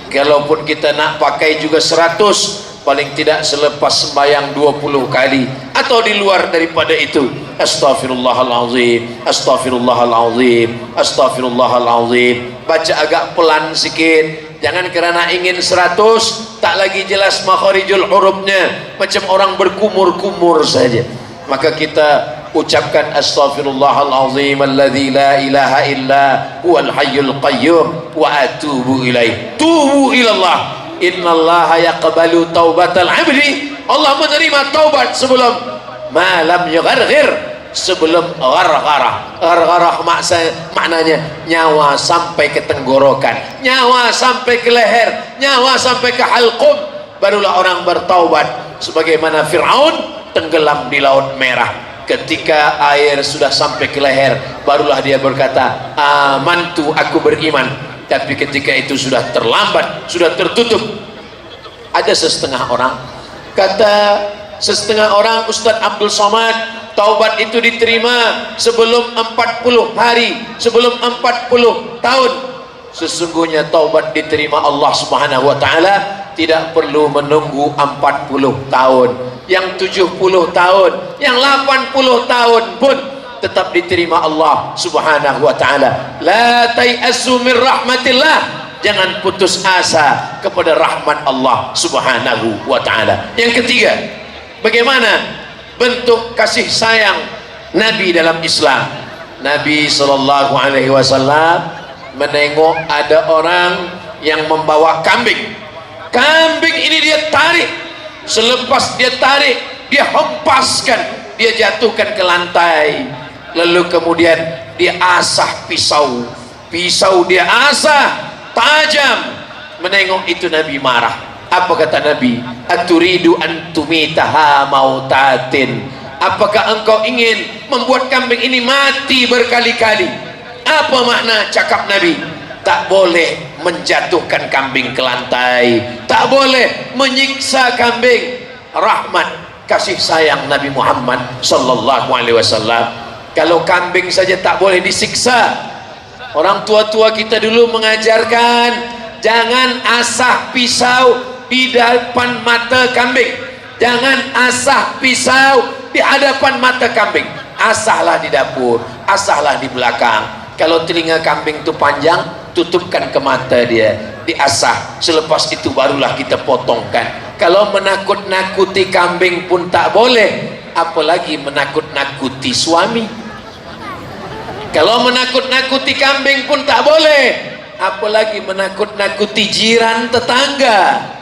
Kalaupun kita nak pakai juga 100, paling tidak selepas sembahyang 20 kali atau di luar daripada itu. Astaghfirullahalazim, astaghfirullahalazim, astaghfirullahalazim. Baca agak pelan sikit, jangan kerana ingin 100 tak lagi jelas makharijul hurufnya, macam orang berkumur-kumur saja. Maka kita ucapkan astaghfirullahalazim alladzi la ilaha illa huwal hayyul qayyum wa atubu ilaih. Tubu ilallah, innallaha yaqbalu taubatal abdi, Allah menerima taubat sebelum malam yugharghir, sebelum ghargharah. Ghargharah maknanya nyawa sampai ke tenggorokan, nyawa sampai ke leher, nyawa sampai ke halqum, barulah orang bertaubat. Sebagaimana Fir'aun tenggelam di Laut Merah, ketika air sudah sampai ke leher, barulah dia berkata amantu, aku beriman. Tapi ketika itu sudah terlambat, sudah tertutup. Ada setengah orang, kata setengah orang Ustadz Abdul Somad, taubat itu diterima sebelum 40 hari, sebelum 40 tahun. Sesungguhnya taubat diterima Allah Subhanahu wa taala tidak perlu menunggu 40 tahun. Yang 70 tahun, yang 80 tahun pun tetap diterima Allah Subhanahu wa taala. La tayasu min rahmatillah, jangan putus asa kepada rahmat Allah Subhanahu wa taala. Yang ketiga, bagaimana bentuk kasih sayang Nabi dalam Islam. Nabi sallallahu alaihi wasallam menengok ada orang yang membawa kambing. Kambing ini dia tarik, selepas dia tarik, dia hempaskan, dia jatuhkan ke lantai, lalu kemudian dia asah pisau. Pisau dia asah tajam. Menengok itu Nabi marah. Apa kata Nabi? Aturidu an tumitaha mautatin. Apakah engkau ingin membuat kambing ini mati berkali-kali? Apa makna cakap Nabi? Tak boleh menjatuhkan kambing ke lantai, tak boleh menyiksa kambing. Rahmat kasih sayang Nabi Muhammad sallallahu alaihi wasallam. Kalau kambing saja tak boleh disiksa. Orang tua-tua kita dulu mengajarkan jangan asah pisau di depan mata kambing. Jangan asah pisau di hadapan mata kambing. Asahlah di dapur, asahlah di belakang. Kalau telinga kambing itu panjang, tutupkan ke mata dia, diasah. Selepas itu barulah kita potongkan. Kalau menakut-nakuti kambing pun tak boleh, apalagi menakut-nakuti suami. Kalau menakut-nakuti kambing pun tak boleh, apalagi menakut-nakuti jiran tetangga.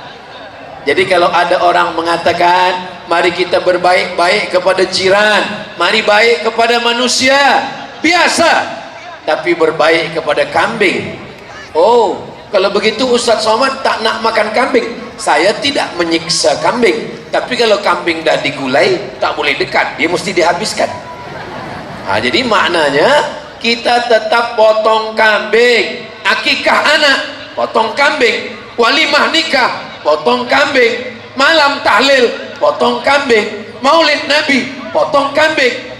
Jadi kalau ada orang mengatakan mari kita berbaik-baik kepada jiran, mari baik kepada manusia, biasa. Tapi berbaik kepada kambing, oh kalau begitu Ustaz Somad tak nak makan kambing. Saya tidak menyiksa kambing, tapi kalau kambing dah digulai tak boleh dekat, dia mesti dihabiskan. Jadi maknanya kita tetap potong kambing. Akikah anak, potong kambing. Walimah nikah, potong kambing. Malam tahlil, potong kambing. Maulid Nabi, potong kambing.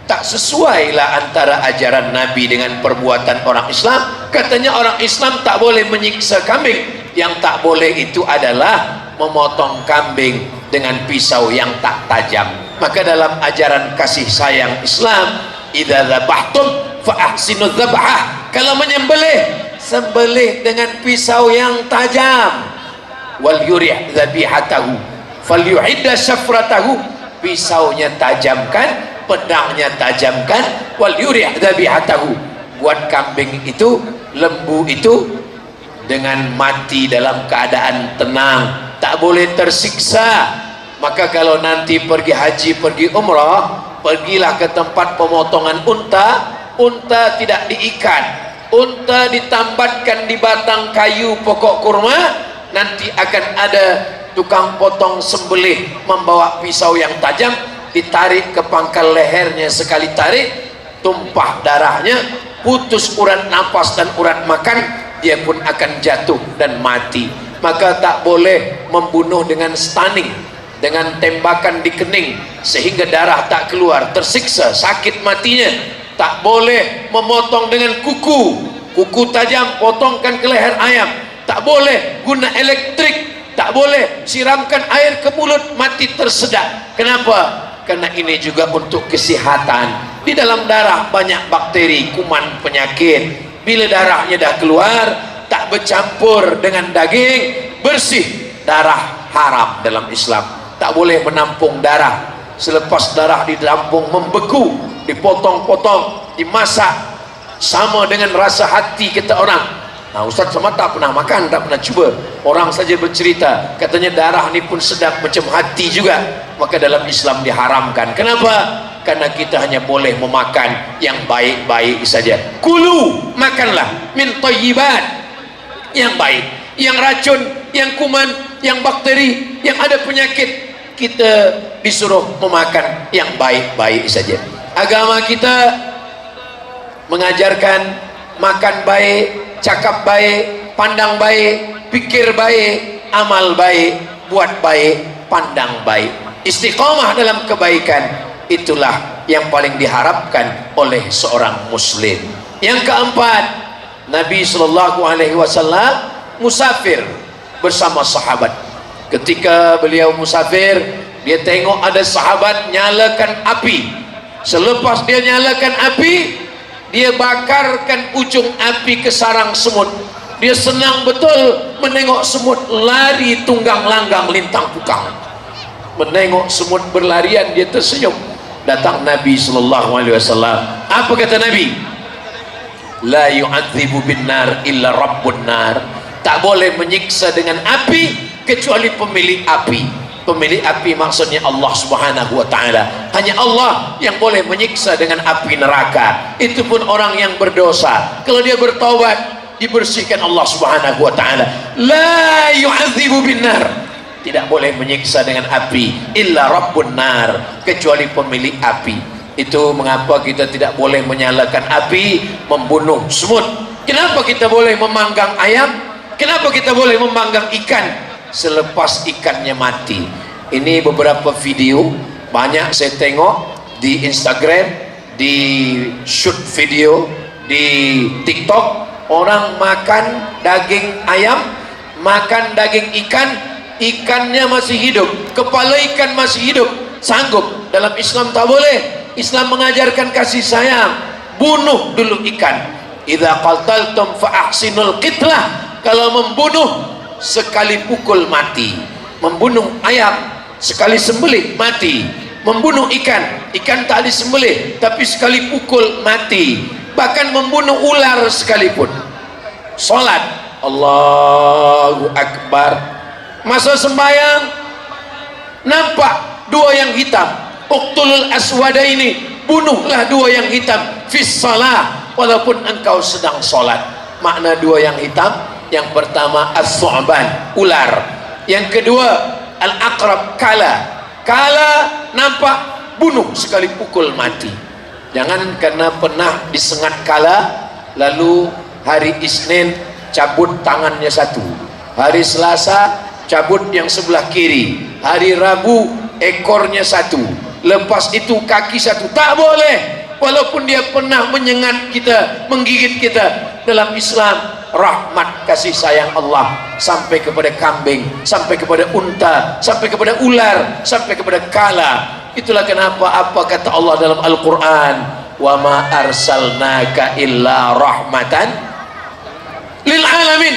Tak sesuai lah antara ajaran Nabi dengan perbuatan orang Islam. Katanya orang Islam tak boleh menyiksa kambing. Yang tak boleh itu adalah memotong kambing dengan pisau yang tak tajam. Maka dalam ajaran kasih sayang Islam, idza dzabhtum fa ahsinu dzabhah. Kalau menyembelih, sembelih dengan pisau yang tajam. Wal yurih dzabihatahu falyuhidda syafratahu. Pisaunya tajamkan, pedangnya tajamkan. Wal yurih dzabihatahu. Buat kambing itu, lembu itu dengan mati dalam keadaan tenang, tak boleh tersiksa. Maka kalau nanti pergi haji, pergi umrah, pergilah ke tempat pemotongan unta. Unta tidak diikat, unta ditambatkan di batang kayu pokok kurma. Nanti akan ada tukang potong sembelih membawa pisau yang tajam, ditarik ke pangkal lehernya. Sekali tarik, tumpah darahnya, putus urat nafas dan urat makan, dia pun akan jatuh dan mati. Maka tak boleh membunuh dengan stunning, dengan tembakan di kening sehingga darah tak keluar, tersiksa, sakit matinya. Tak boleh memotong dengan kuku tajam, potongkan ke leher ayam. Tak boleh guna elektrik, tak boleh siramkan air ke mulut, mati tersedak. Kenapa? Karena ini juga untuk kesehatan. Di dalam darah banyak bakteri, kuman, penyakit. Bila darahnya dah keluar, tak bercampur dengan daging, bersih. Darah haram dalam Islam. Tak boleh menampung darah. Selepas darah ditampung membeku, dipotong-potong, dimasak, sama dengan rasa hati kata orang. Ustaz Somad tak pernah makan, tak pernah cuba. Orang saja bercerita, katanya darah ni pun sedap macam hati juga. Maka dalam Islam diharamkan. Kenapa? Karena kita hanya boleh memakan yang baik-baik saja. Kulu, makanlah min thayyibat, yang baik. Yang racun, yang kuman, yang bakteri, yang ada penyakit, kita disuruh memakan yang baik-baik saja. Agama kita mengajarkan makan baik, cakap baik, pandang baik, pikir baik, amal baik, buat baik, pandang baik. Istiqamah dalam kebaikan, itulah yang paling diharapkan oleh seorang muslim. Yang keempat, Nabi SAW musafir bersama sahabat. Ketika beliau musafir, dia tengok ada sahabat nyalakan api. Selepas dia nyalakan api, dia bakarkan ujung api ke sarang semut. Dia senang betul menengok semut lari tunggang langgang lintang pukang. menengok semut berlarian, dia tersenyum. Datang Nabi SAW. Apa kata Nabi? La yu'adzibu bin nar illa rabbun nar. Tak boleh menyiksa dengan api kecuali pemilik api. Pemilik api maksudnya Allah Subhanahu wa ta'ala. Hanya Allah yang boleh menyiksa dengan api neraka. Itu pun orang yang berdosa. Kalau dia bertaubat, dibersihkan Allah Subhanahu wa ta'ala. La yu'adzibu bin nar. Tidak boleh menyiksa dengan api illa rabbun nar, kecuali pemilik api. Itu mengapa kita tidak boleh menyalakan api membunuh semut. Kenapa kita boleh memanggang ayam? Kenapa kita boleh memanggang ikan selepas ikannya mati? Ini beberapa video banyak saya tengok di Instagram, di shoot video di TikTok. Orang makan daging ayam, makan daging ikan, ikannya masih hidup, kepala ikan masih hidup, sanggup. Dalam Islam tak boleh. Islam mengajarkan kasih sayang. Bunuh dulu ikan. Idza qataltum fa ahsinul qitlah. Kalau membunuh, sekali pukul mati. Membunuh ayam, sekali sembelih mati. Membunuh ikan, ikan tak disembelih tapi sekali pukul mati. Bahkan membunuh ular sekalipun. Salat, Allahu Akbar. Masa sembahyang nampak dua yang hitam. Uqtulul aswada ini, bunuhlah dua yang hitam fis salah, walaupun engkau sedang solat. Makna dua yang hitam, yang pertama as-su'ban, ular. Yang kedua al-aqrab, kala. Kala nampak, bunuh sekali pukul mati. Jangan karena pernah disengat kala lalu hari Isnin cabut tangannya satu, hari Selasa cabut yang sebelah kiri, hari Rabu ekornya satu, lepas itu kaki satu. Tak boleh. Walaupun dia pernah menyengat kita, menggigit kita. Dalam Islam, rahmat kasih sayang Allah sampai kepada kambing, sampai kepada unta, sampai kepada ular, sampai kepada kala. Itulah kenapa apa kata Allah dalam Al-Quran, wa ma arsalnaka illa rahmatan lil alamin.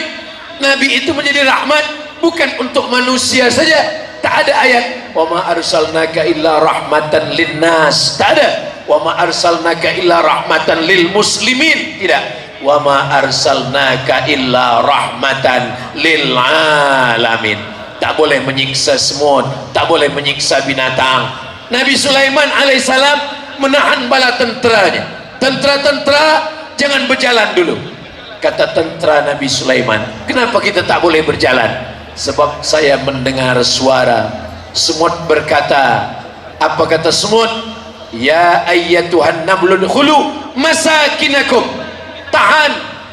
Nabi itu menjadi rahmat bukan untuk manusia saja. Tak ada ayat wa ma arsalnaka illa rahmatan linnas, tak ada wa ma arsalnaka illa rahmatan lil muslimin, tidak. Wa ma arsalnaka illa rahmatan lil alamin. Tak boleh menyiksa semut, tak boleh menyiksa binatang. Nabi Sulaiman alaihissalam menahan bala tenteranya. Tentera-tentera jangan berjalan dulu. Kata tentera Nabi Sulaiman, kenapa kita tak boleh berjalan? Sebab saya mendengar suara semut berkata. Apa kata semut? Ya ayyatuhan namlun khulu masakinakum. Tahan,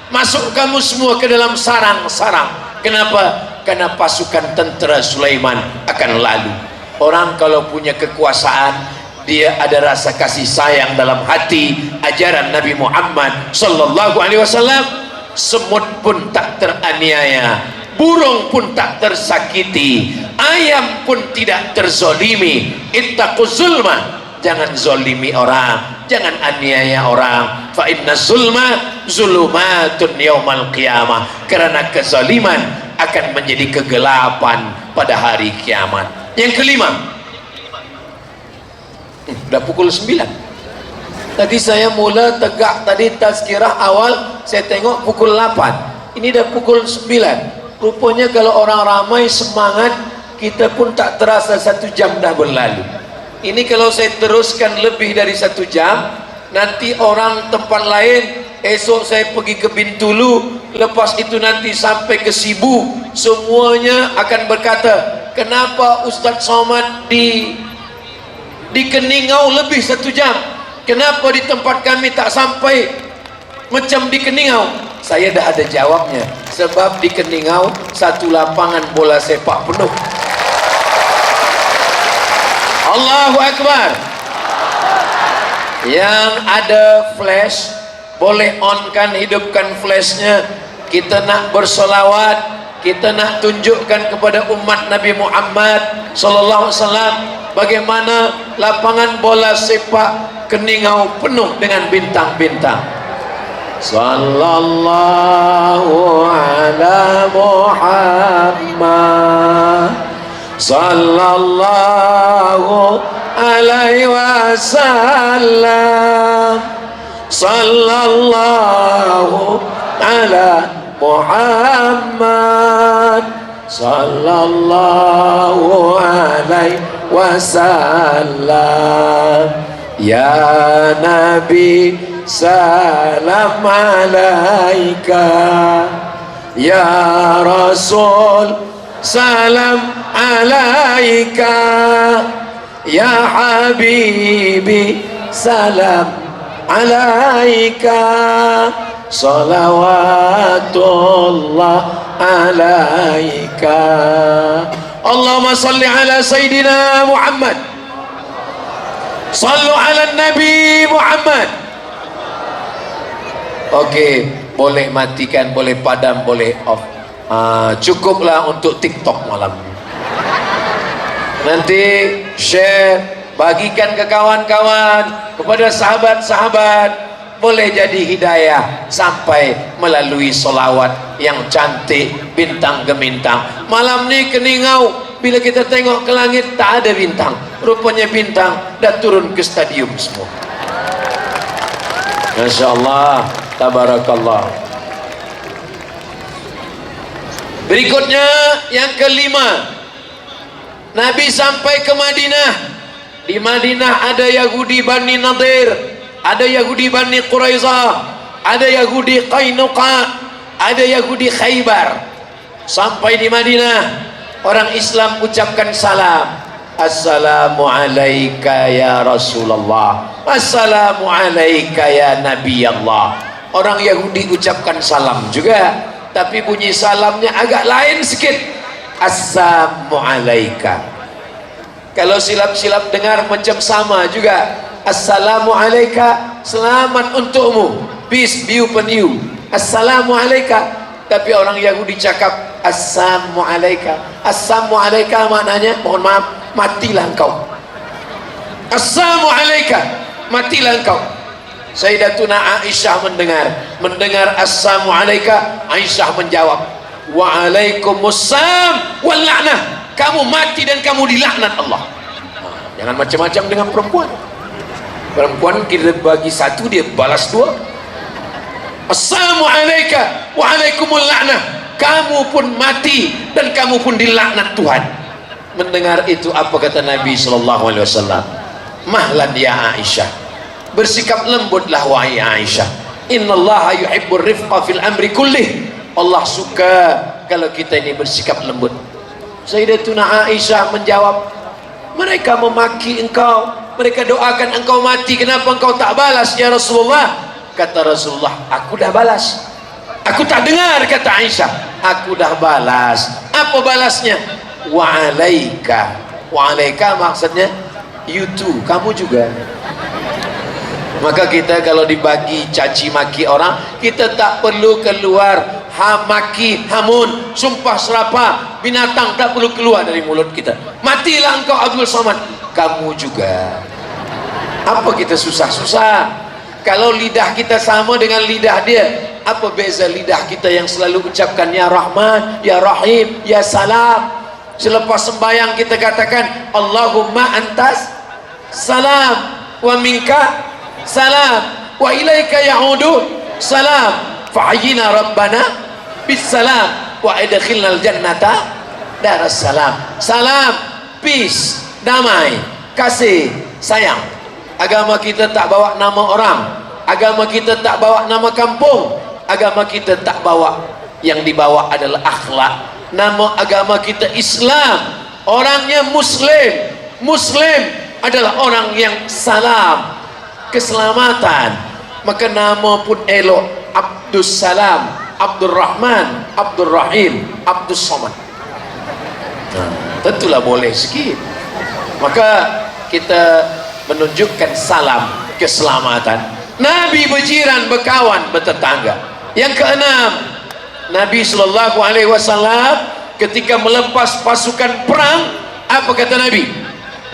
masuk kamu semua ke dalam sarang-sarang. Kenapa? Karena pasukan tentera Sulaiman akan lalu. Orang kalau punya kekuasaan, dia ada rasa kasih sayang dalam hati. Ajaran Nabi Muhammad sallallahu alaihi wasallam, semut pun tak teraniaya, burung pun tak tersakiti, ayam pun tidak terzolimi. Ittaquz zulma, jangan zolimi orang, jangan aniaya orang. Fa inna zulma zulumatun yaumal qiyamah, karena kezaliman akan menjadi kegelapan pada hari kiamat. Yang kelima, udah pukul 9. Tadi saya mula tegak, tadi tazkirah awal saya tengok pukul 8. Ini dah pukul 9. Rupanya kalau orang ramai semangat, kita pun tak terasa 1 jam dah berlalu. Ini kalau saya teruskan lebih dari 1 jam, nanti orang tempat lain, esok saya pergi ke Bintulu, lepas itu nanti sampai ke Sibu, semuanya akan berkata, kenapa Ustaz Somad di Keningau lebih 1 jam? Kenapa di tempat kami tak sampai macam di Keningau? Saya dah ada jawabnya. Sebab di Keningau satu lapangan bola sepak penuh. Allahu Akbar. Yang ada flash, boleh onkan, hidupkan flashnya. Kita nak bersolawat, kita nak tunjukkan kepada umat Nabi Muhammad sallallahu alaihi wasallam bagaimana lapangan bola sepak Keningau penuh dengan bintang-bintang. Sallallahu ala Muhammad sallallahu alaihi wasallam, sallallahu ala Muhammad, sallallahu alaihi wasallam. Ya Nabi salam alaika, ya Rasul salam alaika, ya Habibi salam alaika, salawatullah alaika. Allahumma salli ala Sayyidina Muhammad, sallu ala Nabi Muhammad. Oke, boleh matikan, boleh padam, boleh off. Cukuplah untuk TikTok malam ini. Nanti share, bagikan ke kawan-kawan, kepada sahabat-sahabat, boleh jadi hidayah sampai melalui solawat yang cantik bintang gemintang. Malam ni keningau, bila kita tengok ke langit tak ada bintang, rupanya bintang dah turun ke stadium semua. Masya Allah, tabarakallah. Berikutnya yang kelima, Nabi sampai ke Madinah. Di Madinah ada Yahudi Bani Nadir, ada Yahudi Bani Quraizah, ada Yahudi Qainuqa, ada Yahudi Khaybar. Sampai di Madinah, orang Islam ucapkan salam. Assalamu alayka ya Rasulullah, assalamu alayka ya Nabi Allah. Orang Yahudi ucapkan salam juga, tapi bunyi salamnya agak lain sikit. Assalamu alayka. Kalau silap-silap dengar macam sama juga. Assalamu alayka, selamat untukmu, peace be upon you. Assalamu alayka. Tapi orang Yahudi cakap assalamu alayka. Assalamu alayka maknanya mohon maaf, matilah engkau. Assalamu alayka, matilah engkau. Sayyidatuna Aisyah mendengar assalamu alayka. Aisyah menjawab, wa alaikumussalam wal la'nah, kamu mati dan kamu dilaknat Allah. Jangan macam-macam dengan perempuan. Perempuan kita bagi satu, dia balas dua. Assalamu alayka wa alaikumul la'nah, kamu pun mati dan kamu pun dilaknat Tuhan. Mendengar itu apa kata Nabi SAW? Mahlan ya Aisyah, bersikap lembutlah wahai Aisyah. Innallaha yuhibbur rifqa fil amri kullih, Allah suka kalau kita ini bersikap lembut. Sayyidatuna Aisyah menjawab, mereka memaki engkau, mereka doakan engkau mati, kenapa engkau tak balas ya Rasulullah? Kata Rasulullah, aku dah balas. Aku tak dengar, kata Aisyah. Aku dah balas. Apa balasnya? Wa alaika. Wa alaika maksudnya you too, kamu juga. Maka kita kalau dibagi caci maki orang, kita tak perlu keluar maki, hamun, sumpah serapah, binatang tak perlu keluar dari mulut kita. Matilah engkau Abdul Somad, kamu juga. Apa kita susah-susah? Kalau lidah kita sama dengan lidah dia, apa beza lidah kita yang selalu ucapkan ya Rahman, ya Rahim, ya Salam. Selepas sembahyang kita katakan Allahumma antas salam wa minka salam wa ilaika ya'udu salam fa'ayyina rabbana bis salam wa idkhilnal jannata daras salam. Salam, peace, damai, kasih, sayang. Agama kita tak bawa nama orang, agama kita tak bawa nama kampung, agama kita tak bawa, yang dibawa adalah akhlak. Nama agama kita Islam, orangnya Muslim. Muslim adalah orang yang salam, keselamatan. Maka nama pun elok, Abdus Salam, Abdul Rahman, Abdul Rahim, Abdus Somad. Tentulah boleh sikit. Maka kita menunjukkan salam, keselamatan. Nabi berjiran, berkawan, bertetangga. Yang keenam, Nabi SAW ketika melepas pasukan perang, apa kata Nabi?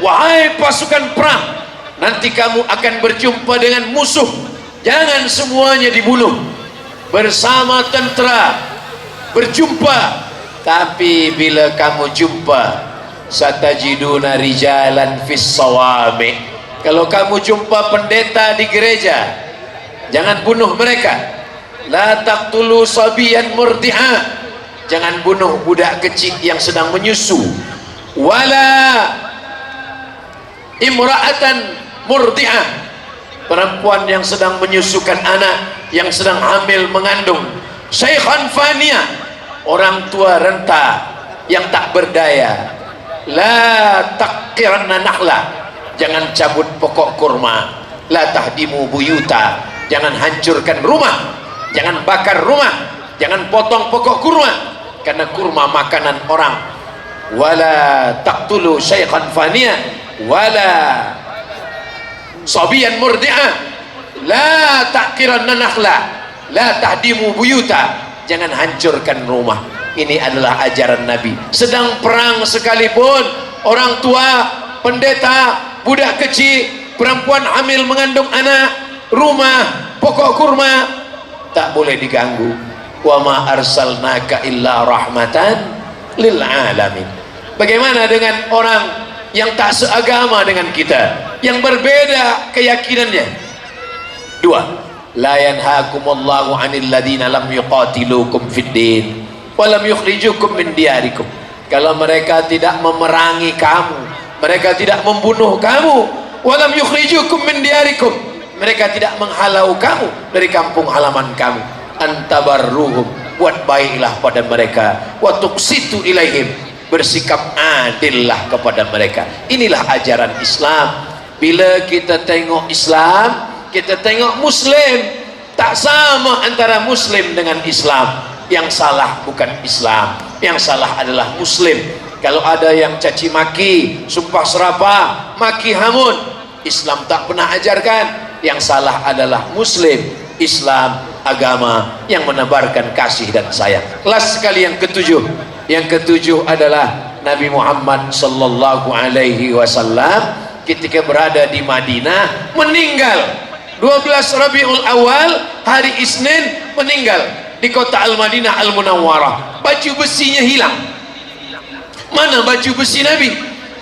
Wahai pasukan perang, nanti kamu akan berjumpa dengan musuh, jangan semuanya dibunuh. Bersama tentera berjumpa, tapi bila kamu jumpa satajiduna rijalan fis sawami. Kalau kamu jumpa pendeta di gereja, jangan bunuh mereka. La taqtulu sabiyan murdi'a, jangan bunuh budak kecil yang sedang menyusu. Wala imra'atan murdi'ah, perempuan yang sedang menyusukan anak, yang sedang hamil mengandung. Syaikhan faniya, orang tua renta yang tak berdaya. La taqiranna nakhla, jangan cabut pokok kurma. La tahdimu buyuta, jangan hancurkan rumah, jangan bakar rumah, jangan potong pokok kurma, karena kurma makanan orang. Wala taqtulu syaikhan faniya wala sabiyan murdi'ah. La taqiranna nakhla, la tahdimu buyuta, jangan hancurkan rumah. Ini adalah ajaran Nabi. Sedang perang sekalipun, orang tua, pendeta, budak kecil, perempuan hamil mengandung anak, rumah, pokok kurma tak boleh diganggu. Wa ma arsalnaka illa rahmatan lil alamin. Bagaimana dengan orang yang tak seagama dengan kita, yang berbeda keyakinannya? Dua, la yanhaakumullahu 'anil ladzina lam yuqatilukum fid din wa lam yukhrijukum min diyarikum. Kalau mereka tidak memerangi kamu, mereka tidak membunuh kamu, wa lam yukhrijukum min diyarikum, mereka tidak menghalau kamu dari kampung halaman kamu, antabarruhum, buat baiklah pada mereka, wa tuqsitu ilaihim, bersikap adillah kepada mereka. Inilah ajaran Islam. Bila kita tengok Islam, kita tengok Muslim, tak sama antara Muslim dengan Islam. Yang salah bukan Islam, yang salah adalah Muslim. Kalau ada yang caci maki, sumpah serapah, maki hamun, Islam tak pernah ajarkan. Yang salah adalah Muslim. Islam agama yang menebarkan kasih dan sayang. Kelas sekali yang ketujuh. Yang ketujuh adalah Nabi Muhammad sallallahu alaihi wasallam ketika berada di Madinah meninggal 12 Rabiul Awal, hari Isnin meninggal di kota Al-Madinah Al-Munawwarah. Baju besinya hilang. Mana baju besi Nabi?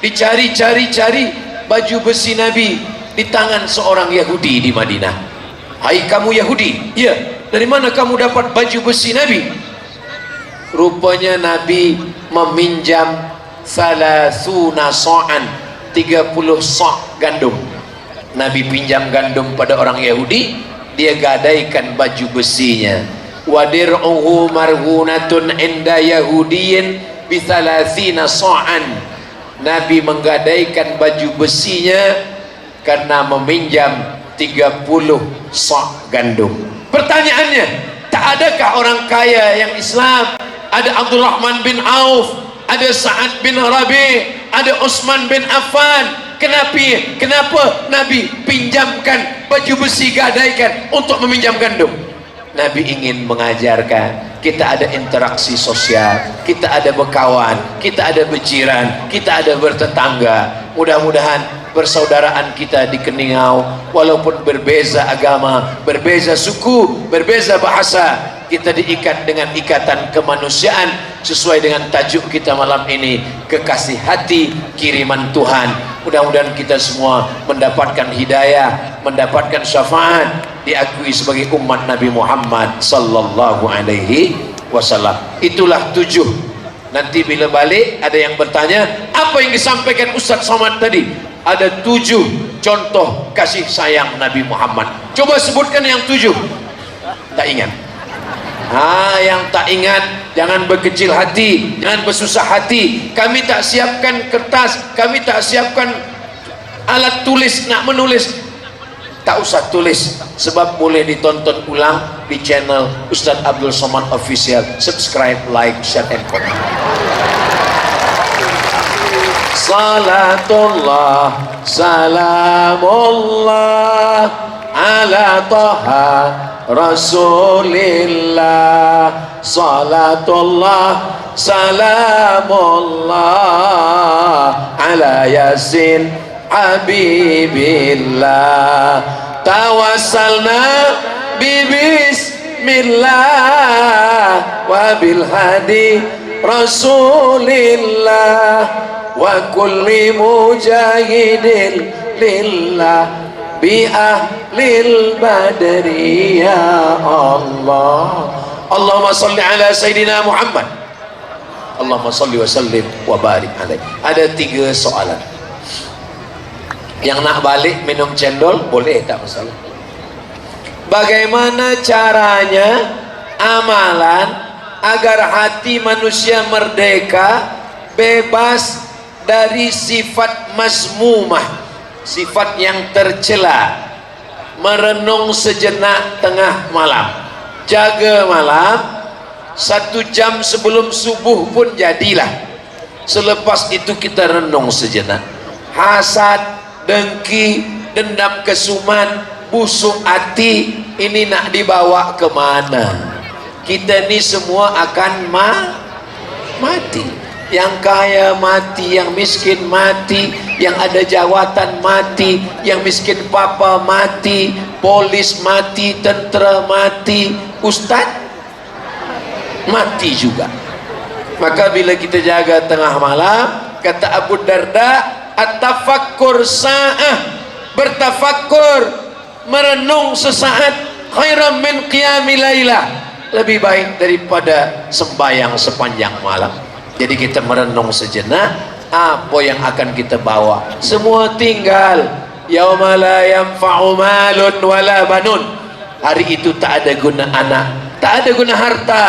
Dicari-cari baju besi Nabi di tangan seorang Yahudi di Madinah. Hai kamu Yahudi, iya, dari mana kamu dapat baju besi Nabi? Rupanya Nabi meminjam salasuna sa'an, 30 sa' gandum. Nabi pinjam gandum pada orang Yahudi, dia gadaikan baju besinya. Wadir'uhu marhunatun inda yahudiyin bisalasina sa'an. Nabi menggadaikan baju besinya karena meminjam 30 sa' gandum. Pertanyaannya, tak adakah orang kaya yang Islam? Ada Abdurrahman bin Auf, ada Sa'ad bin Rabi, ada Utsman bin Affan. Kenapa Nabi pinjamkan baju besi, gadaikan untuk meminjam gandum? Nabi ingin mengajarkan kita ada interaksi sosial, kita ada berkawan, kita ada berjiran, kita ada bertetangga. Mudah-mudahan persaudaraan kita di Keningau, walaupun berbeza agama, berbeza suku, berbeza bahasa, kita diikat dengan ikatan kemanusiaan sesuai dengan tajuk kita malam ini, kekasih hati kiriman Tuhan. Mudah-mudahan kita semua mendapatkan hidayah, mendapatkan syafaat, diakui sebagai umat Nabi Muhammad sallallahu alaihi wasallam. Itulah 7. Nanti bila balik ada yang bertanya, apa yang disampaikan Ustaz Somad tadi? Ada 7 contoh kasih sayang Nabi Muhammad. Coba sebutkan yang 7. Tak ingat? Yang tak ingat jangan berkecil hati, jangan bersusah hati. Kami tak siapkan kertas, kami tak siapkan alat tulis nak menulis. Tak usah tulis, sebab boleh ditonton ulang di channel Ustaz Abdul Somad Official. Subscribe, like, share, and comment. Salatullah salamullah ala taha Rasulillah. Salatullah salamullah ala Yasin Habibillah. Tawassalna bibismillah wa bil hadi Rasulillah. wa kulli mujahidin lillah bi ahlil badri ya Allah. Allahumma salli ala Sayyidina Muhammad, Allahumma salli wa sallim wa barik alaih. Ada 3 soalan. Yang nak balik minum cendol boleh, tak masalah. Bagaimana caranya amalan agar hati manusia merdeka, bebas dari sifat mazmumah, sifat yang tercela? Merenung sejenak tengah malam, jaga malam 1 jam sebelum subuh pun jadilah. Selepas itu kita renung sejenak. Hasad, dengki, dendam kesuman, busuk hati, ini nak dibawa kemana? Kita ni semua akan mati. Yang kaya mati, yang miskin mati, yang ada jawatan mati, yang miskin papa mati, polis mati, tentera mati, ustaz mati juga. Maka bila kita jaga tengah malam, kata Abu Darda, at-tafakkur sa'ah, bertafakkur, merenung sesaat, khairan min qiyamil lailah, lebih baik daripada sembahyang sepanjang malam. Jadi kita merenung sejenak, apa yang akan kita bawa. Semua tinggal. Yauma la yanfa'u malun wala banun. Hari itu tak ada guna anak, tak ada guna harta,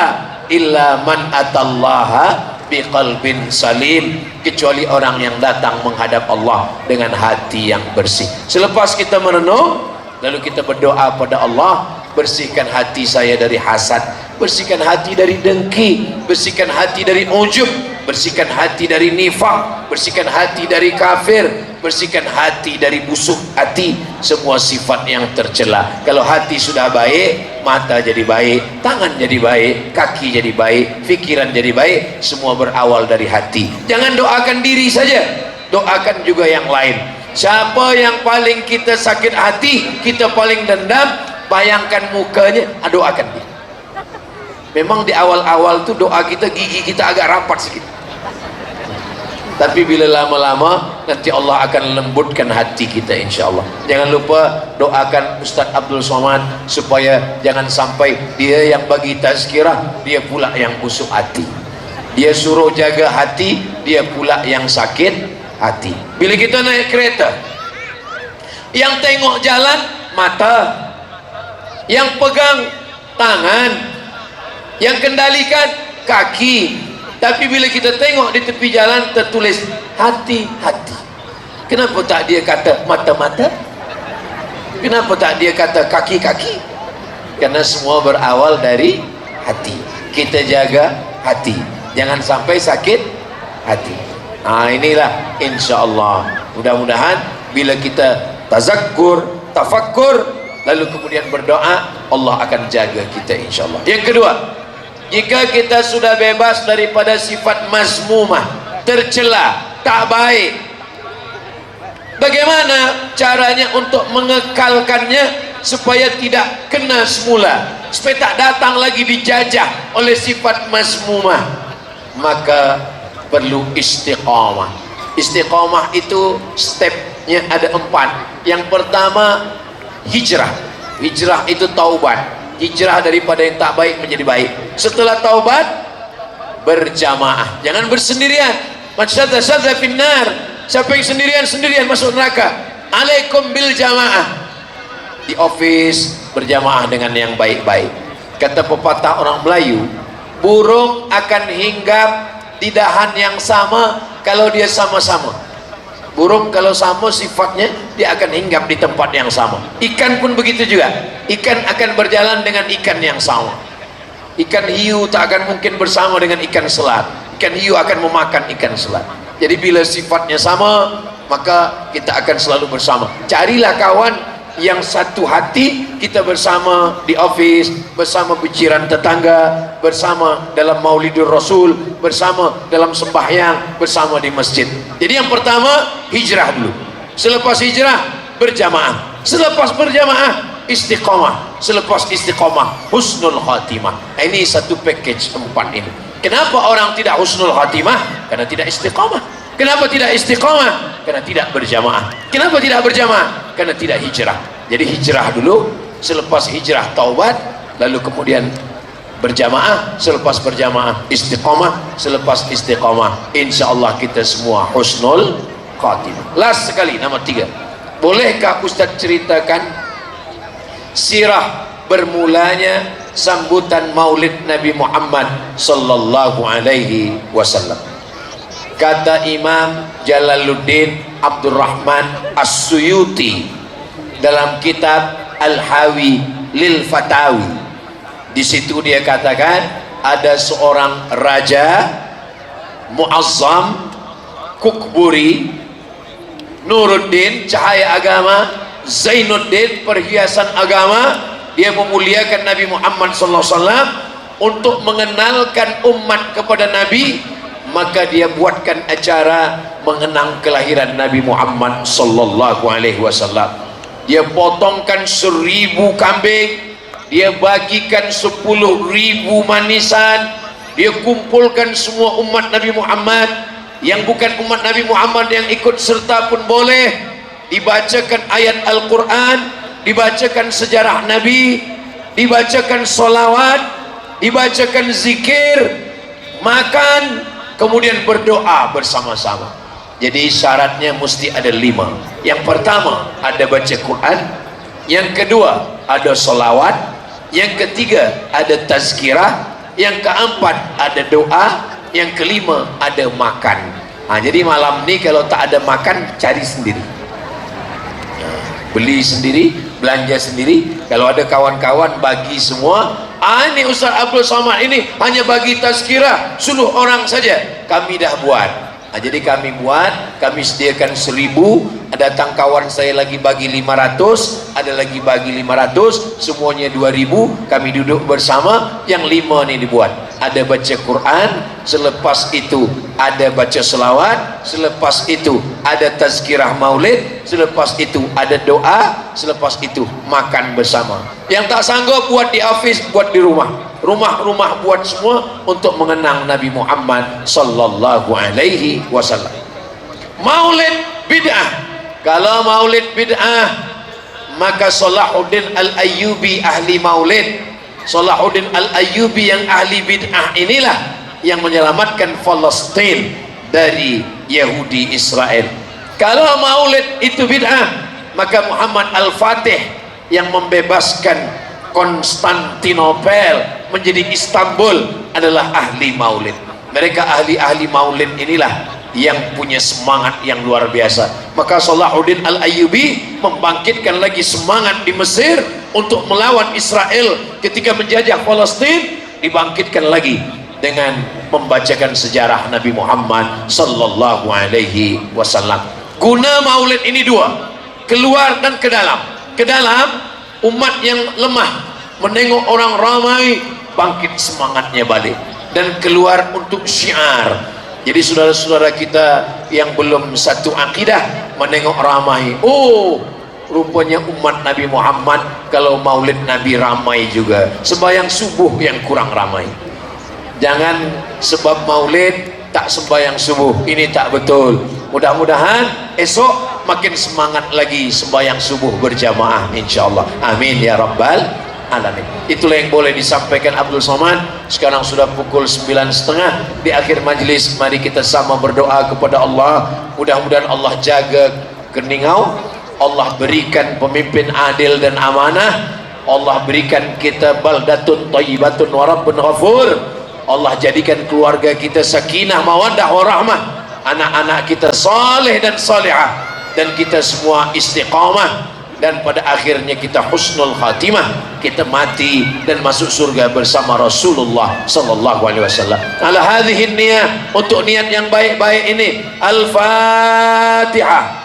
illa man atallaha biqalbin salim, kecuali orang yang datang menghadap Allah dengan hati yang bersih. Selepas kita merenung, lalu kita berdoa pada Allah, bersihkan hati saya dari hasad, bersihkan hati dari dengki, bersihkan hati dari ujub, bersihkan hati dari nifak, bersihkan hati dari kafir, bersihkan hati dari busuk hati, semua sifat yang tercela. Kalau hati sudah baik, mata jadi baik, tangan jadi baik, kaki jadi baik, fikiran jadi baik, semua berawal dari hati. Jangan doakan diri saja, doakan juga yang lain. Siapa yang paling kita sakit hati, kita paling dendam, bayangkan mukanya, doakan dia. Memang di awal-awal tuh doa kita, gigi kita agak rapat sedikit, tapi bila lama-lama nanti Allah akan lembutkan hati kita, insya Allah. Jangan lupa doakan Ustaz Abdul Somad supaya jangan sampai dia yang bagi tazkirah, dia pula yang busuk hati. Dia suruh jaga hati, dia pula yang sakit hati. Bila kita naik kereta, yang tengok jalan mata, yang pegang tangan, yang kendalikan kaki. Tapi bila kita tengok di tepi jalan tertulis hati-hati, kenapa tak dia kata mata-mata? Kenapa tak dia kata kaki-kaki? Karena semua berawal dari hati. Kita jaga hati, jangan sampai sakit hati. Inilah insya Allah. Mudah-mudahan bila kita tazakkur, tafakkur, lalu kemudian berdoa, Allah akan jaga kita insya Allah. Yang kedua, jika kita sudah bebas daripada sifat mazmumah, tercela, tak baik, bagaimana caranya untuk mengekalkannya supaya tidak kena semula, supaya tak datang lagi dijajah oleh sifat mazmumah? Maka perlu istiqamah. Istiqamah itu stepnya ada 4. Yang pertama, hijrah. Hijrah itu taubat. Hijrah daripada yang tak baik menjadi baik. Setelah taubat, berjamaah, jangan bersendirian. Man syadza finnar, siapa yang sendirian masuk neraka. Alaikum bil jamaah. Di office berjamaah dengan yang baik-baik. Kata pepatah orang Melayu, burung akan hinggap di dahan yang sama kalau dia sama-sama. Burung kalau sama sifatnya, dia akan hinggap di tempat yang sama. Ikan pun begitu juga. Ikan akan berjalan dengan ikan yang sama. Ikan hiu tak akan mungkin bersama dengan ikan selat. Ikan hiu akan memakan ikan selat. Jadi bila sifatnya sama, maka kita akan selalu bersama. Carilah kawan yang satu hati, kita bersama di office, bersama peciran tetangga, bersama dalam maulidur Rasul, bersama dalam sembahyang, bersama di masjid. Jadi yang pertama, hijrah dulu. Selepas hijrah, berjamaah. Selepas berjamaah, istiqamah. Selepas istiqamah, husnul khatimah. Ini satu package 4 ini. Kenapa orang tidak husnul khatimah? Karena tidak istiqamah. Kenapa tidak istiqomah? Karena tidak berjamaah. Kenapa tidak berjamaah? Karena tidak hijrah. Jadi hijrah dulu, selepas hijrah taubat, lalu kemudian berjamaah, selepas berjamaah istiqomah, selepas istiqomah insyaallah kita semua husnul khatimah. Last sekali, nomor 3. Bolehkah Ustaz ceritakan sirah bermulanya sambutan maulid Nabi Muhammad sallallahu alaihi wasallam? Kata Imam Jalaluddin Abdurrahman As-Suyuti dalam kitab Al-Hawi lil Fatawi, di situ dia katakan ada seorang raja Muazzam Kukburi, Nuruddin cahaya agama, Zainuddin perhiasan agama. Dia memuliakan Nabi Muhammad SAW untuk mengenalkan umat kepada Nabi, maka dia buatkan acara mengenang kelahiran Nabi Muhammad sallallahu alaihi wasallam. Dia potongkan 1000 kambing, dia bagikan 10.000 manisan, dia kumpulkan semua umat Nabi Muhammad. Yang bukan umat Nabi Muhammad yang ikut serta pun boleh, dibacakan ayat Al-Quran, dibacakan sejarah Nabi, dibacakan solawat, dibacakan zikir, makan, kemudian berdoa bersama-sama. Jadi syaratnya mesti ada 5. Yang pertama ada baca Quran, yang kedua ada solawat, yang ketiga ada tazkirah, yang keempat ada doa, yang kelima ada makan. Jadi malam ini kalau tak ada makan, cari sendiri, beli sendiri, belanja sendiri. Kalau ada kawan-kawan bagi semua. Ini Ustaz Abdul Somad ini hanya bagi tazkirah, suruh orang saja. Kami dah buat. Jadi kami buat, kami sediakan 1000, datang kawan saya lagi bagi 500, ada lagi bagi 500, semuanya 2000. Kami duduk bersama, yang 5 ni dibuat. Ada baca Quran, selepas itu ada baca selawat, selepas itu ada tazkirah maulid, selepas itu ada doa, selepas itu makan bersama. Yang tak sanggup buat di office, buat di rumah. Rumah-rumah buat semua untuk mengenang Nabi Muhammad sallallahu alaihi wasallam. Maulid bid'ah. Kalau maulid bid'ah, maka Salahuddin Al-Ayyubi ahli maulid, Salahuddin Al-Ayyubi yang ahli bid'ah inilah yang menyelamatkan Palestin dari Yahudi Israel. Kalau maulid itu bid'ah, maka Muhammad Al-Fatih yang membebaskan Konstantinopel menjadi Istanbul adalah ahli maulid. Mereka ahli-ahli maulid inilah yang punya semangat yang luar biasa. Maka Salahuddin Al-Ayyubi membangkitkan lagi semangat di Mesir untuk melawan Israel ketika menjajah Palestin, dibangkitkan lagi dengan membacakan sejarah Nabi Muhammad sallallahu alaihi wasallam. Guna maulid ini 2, keluar dan ke dalam. Ke dalam, umat yang lemah menengok orang ramai, bangkit semangatnya balik, dan keluar untuk syiar. Jadi saudara-saudara kita yang belum satu akidah menengok ramai, oh rupanya umat Nabi Muhammad kalau maulid Nabi ramai juga, sembahyang subuh yang kurang ramai. Jangan sebab maulid tak sembahyang subuh, ini tak betul. Mudah-mudahan esok makin semangat lagi sembahyang subuh berjamaah insyaallah. Amin ya rabbal alamin. Itulah yang boleh disampaikan Abdul Somad. Sekarang sudah pukul 9.30. Di akhir majlis mari kita sama berdoa kepada Allah. Mudah-mudahan Allah jaga Keningau, Allah berikan pemimpin adil dan amanah, Allah berikan kita baldatun thayyibatun wa rabbun ghafur, Allah jadikan keluarga kita sakinah mawaddah warahmah, anak-anak kita saleh dan salihah, dan kita semua istiqamah, dan pada akhirnya kita husnul khatimah, kita mati dan masuk surga bersama Rasulullah sallallahu alaihi wasallam. Ala hadhihi niyah, untuk niat yang baik-baik ini. Al-Fatihah.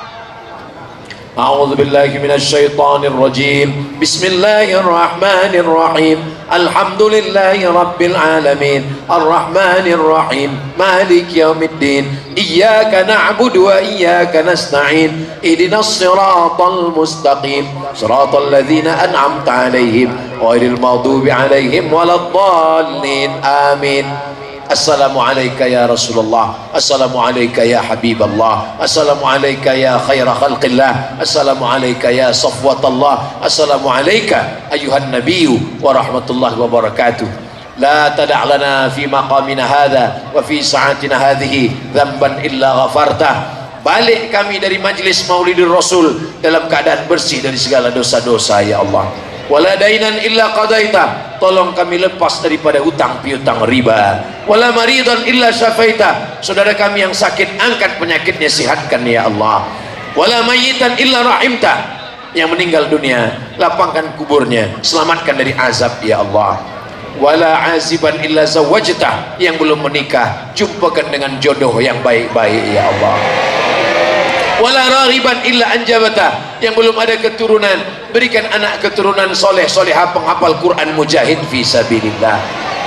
A'udzu billahi minasy syaithanir rajim. Bismillahirrahmanirrahim. Alhamdulillahi rabbil alamin. Arrahmanir rahim. Maliki yaumiddin. Iyyaka na'budu wa iyyaka nasta'in. Ihdinas siratal mustaqim. Siratal ladzina an'amta 'alaihim ghairil maghdubi 'alaihim waladdallin. Amin. Assalamu alayka ya Rasulullah, Assalamu alayka ya Habiballah, Assalamu alayka ya khaira khalqillah, Assalamu alayka ya safwatallah, Assalamu alayka ayuhan nabiyyu wa rahmatullahi wa barakatuh. لا تدع لنا في مقامنا هذا وفي ساعتنا هذه ذنبا إلا غفرته. Balik kami dari majlis Maulidur Rasul dalam keadaan bersih dari segala dosa-dosa ya Allah. Wala dainan illa qadaita, tolong kami lepas daripada hutang piutang riba. Wala maridan illa syafaita, saudara kami yang sakit angkat penyakitnya, sihatkan ya Allah. Wala mayyitan illa rahimta, yang meninggal dunia lapangkan kuburnya, selamatkan dari azab ya Allah. Wala aziban illa zawajtah, yang belum menikah jumpakan dengan jodoh yang baik-baik ya Allah. Wala raghiban illa anjabatah, yang belum ada keturunan berikan anak keturunan soleh solehah penghafal Quran mujahid fi sabilillah.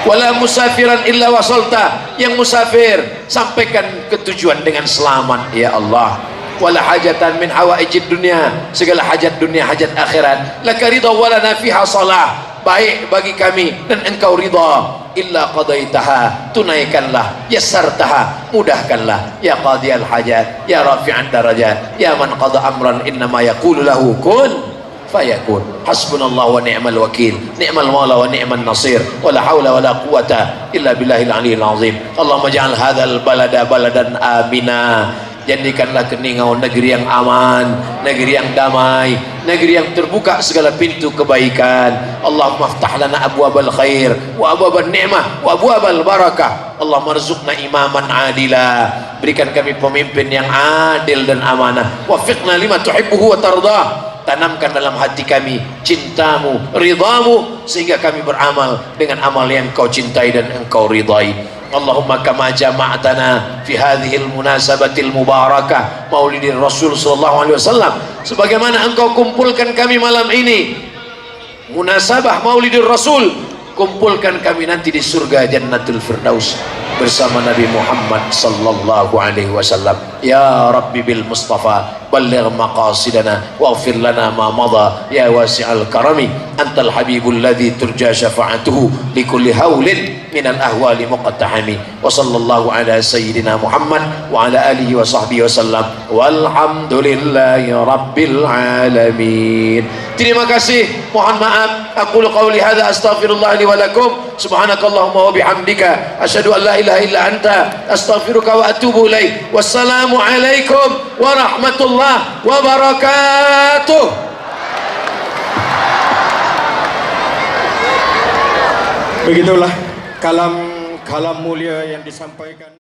Wala musafiran illa wasalta, yang musafir sampaikan ketujuan dengan selamat ya Allah. Wala hajatan min hawaijid dunia, segala hajat dunia hajat akhirat, laka ridha wala nafiha salah, baik bagi kami dan engkau ridha, illa qadaitaha, tunaikanlah, yassartaha, mudahkanlah, ya qadiyal hajat, ya rafi'an darajat, ya man qada amran innama yaqulu lahu kun fayakun. Hasbunallahu wa ni'mal wakil, ni'mal mawla wa ni'man nasir, wala hawla wala quwata illa billahil aliyil azim. Allahumma ja'al hadzal balada baladan amina, jadikanlah Keningau negeri yang aman, negeri yang damai, negeri yang terbuka segala pintu kebaikan. Allahumma aftah lana abwabal khair wa abwaban ni'mah wa abwabal barakah. Allahumma rzuqna imaman adila, berikan kami pemimpin yang adil dan amanah. Wafiqna lima tuhibbuhu wa tardah, tanamkan dalam hati kami cintamu, ridhamu, sehingga kami beramal dengan amal yang kau cintai dan engkau ridhai. Allahumma kama jama'atana fi hadhil munasabatil mubarakah Maulidir Rasul sallallahu alaihi wasallam, sebagaimana engkau kumpulkan kami malam ini munasabah Maulidir Rasul, kumpulkan kami nanti di surga Jannatul Firdaus bersama Nabi Muhammad sallallahu alaihi wasallam. Ya Rabbi bil Mustafa balligh maqasidana waghfir lana ma madha ya wasi'al karami, antal habibul ladzi turja syafa'atuhu likulli haulin minal ahwali muqattahami. Wa sallallahu ala sayyidina Muhammad wa ala alihi wa sahbihi wasallam, walhamdulillahi rabbil alamin. Terima kasih, mohon maaf. Aqulu qawli hadza astaghfirullah li wa lakum, subhanakallahumma wa bihamdika asyhadu an la ilaha illa anta astaghfiruka wa atubu ilaik. Wassalamu alaikum warahmatullahi wabarakatuh. Begitulah kalam mulia yang disampaikan.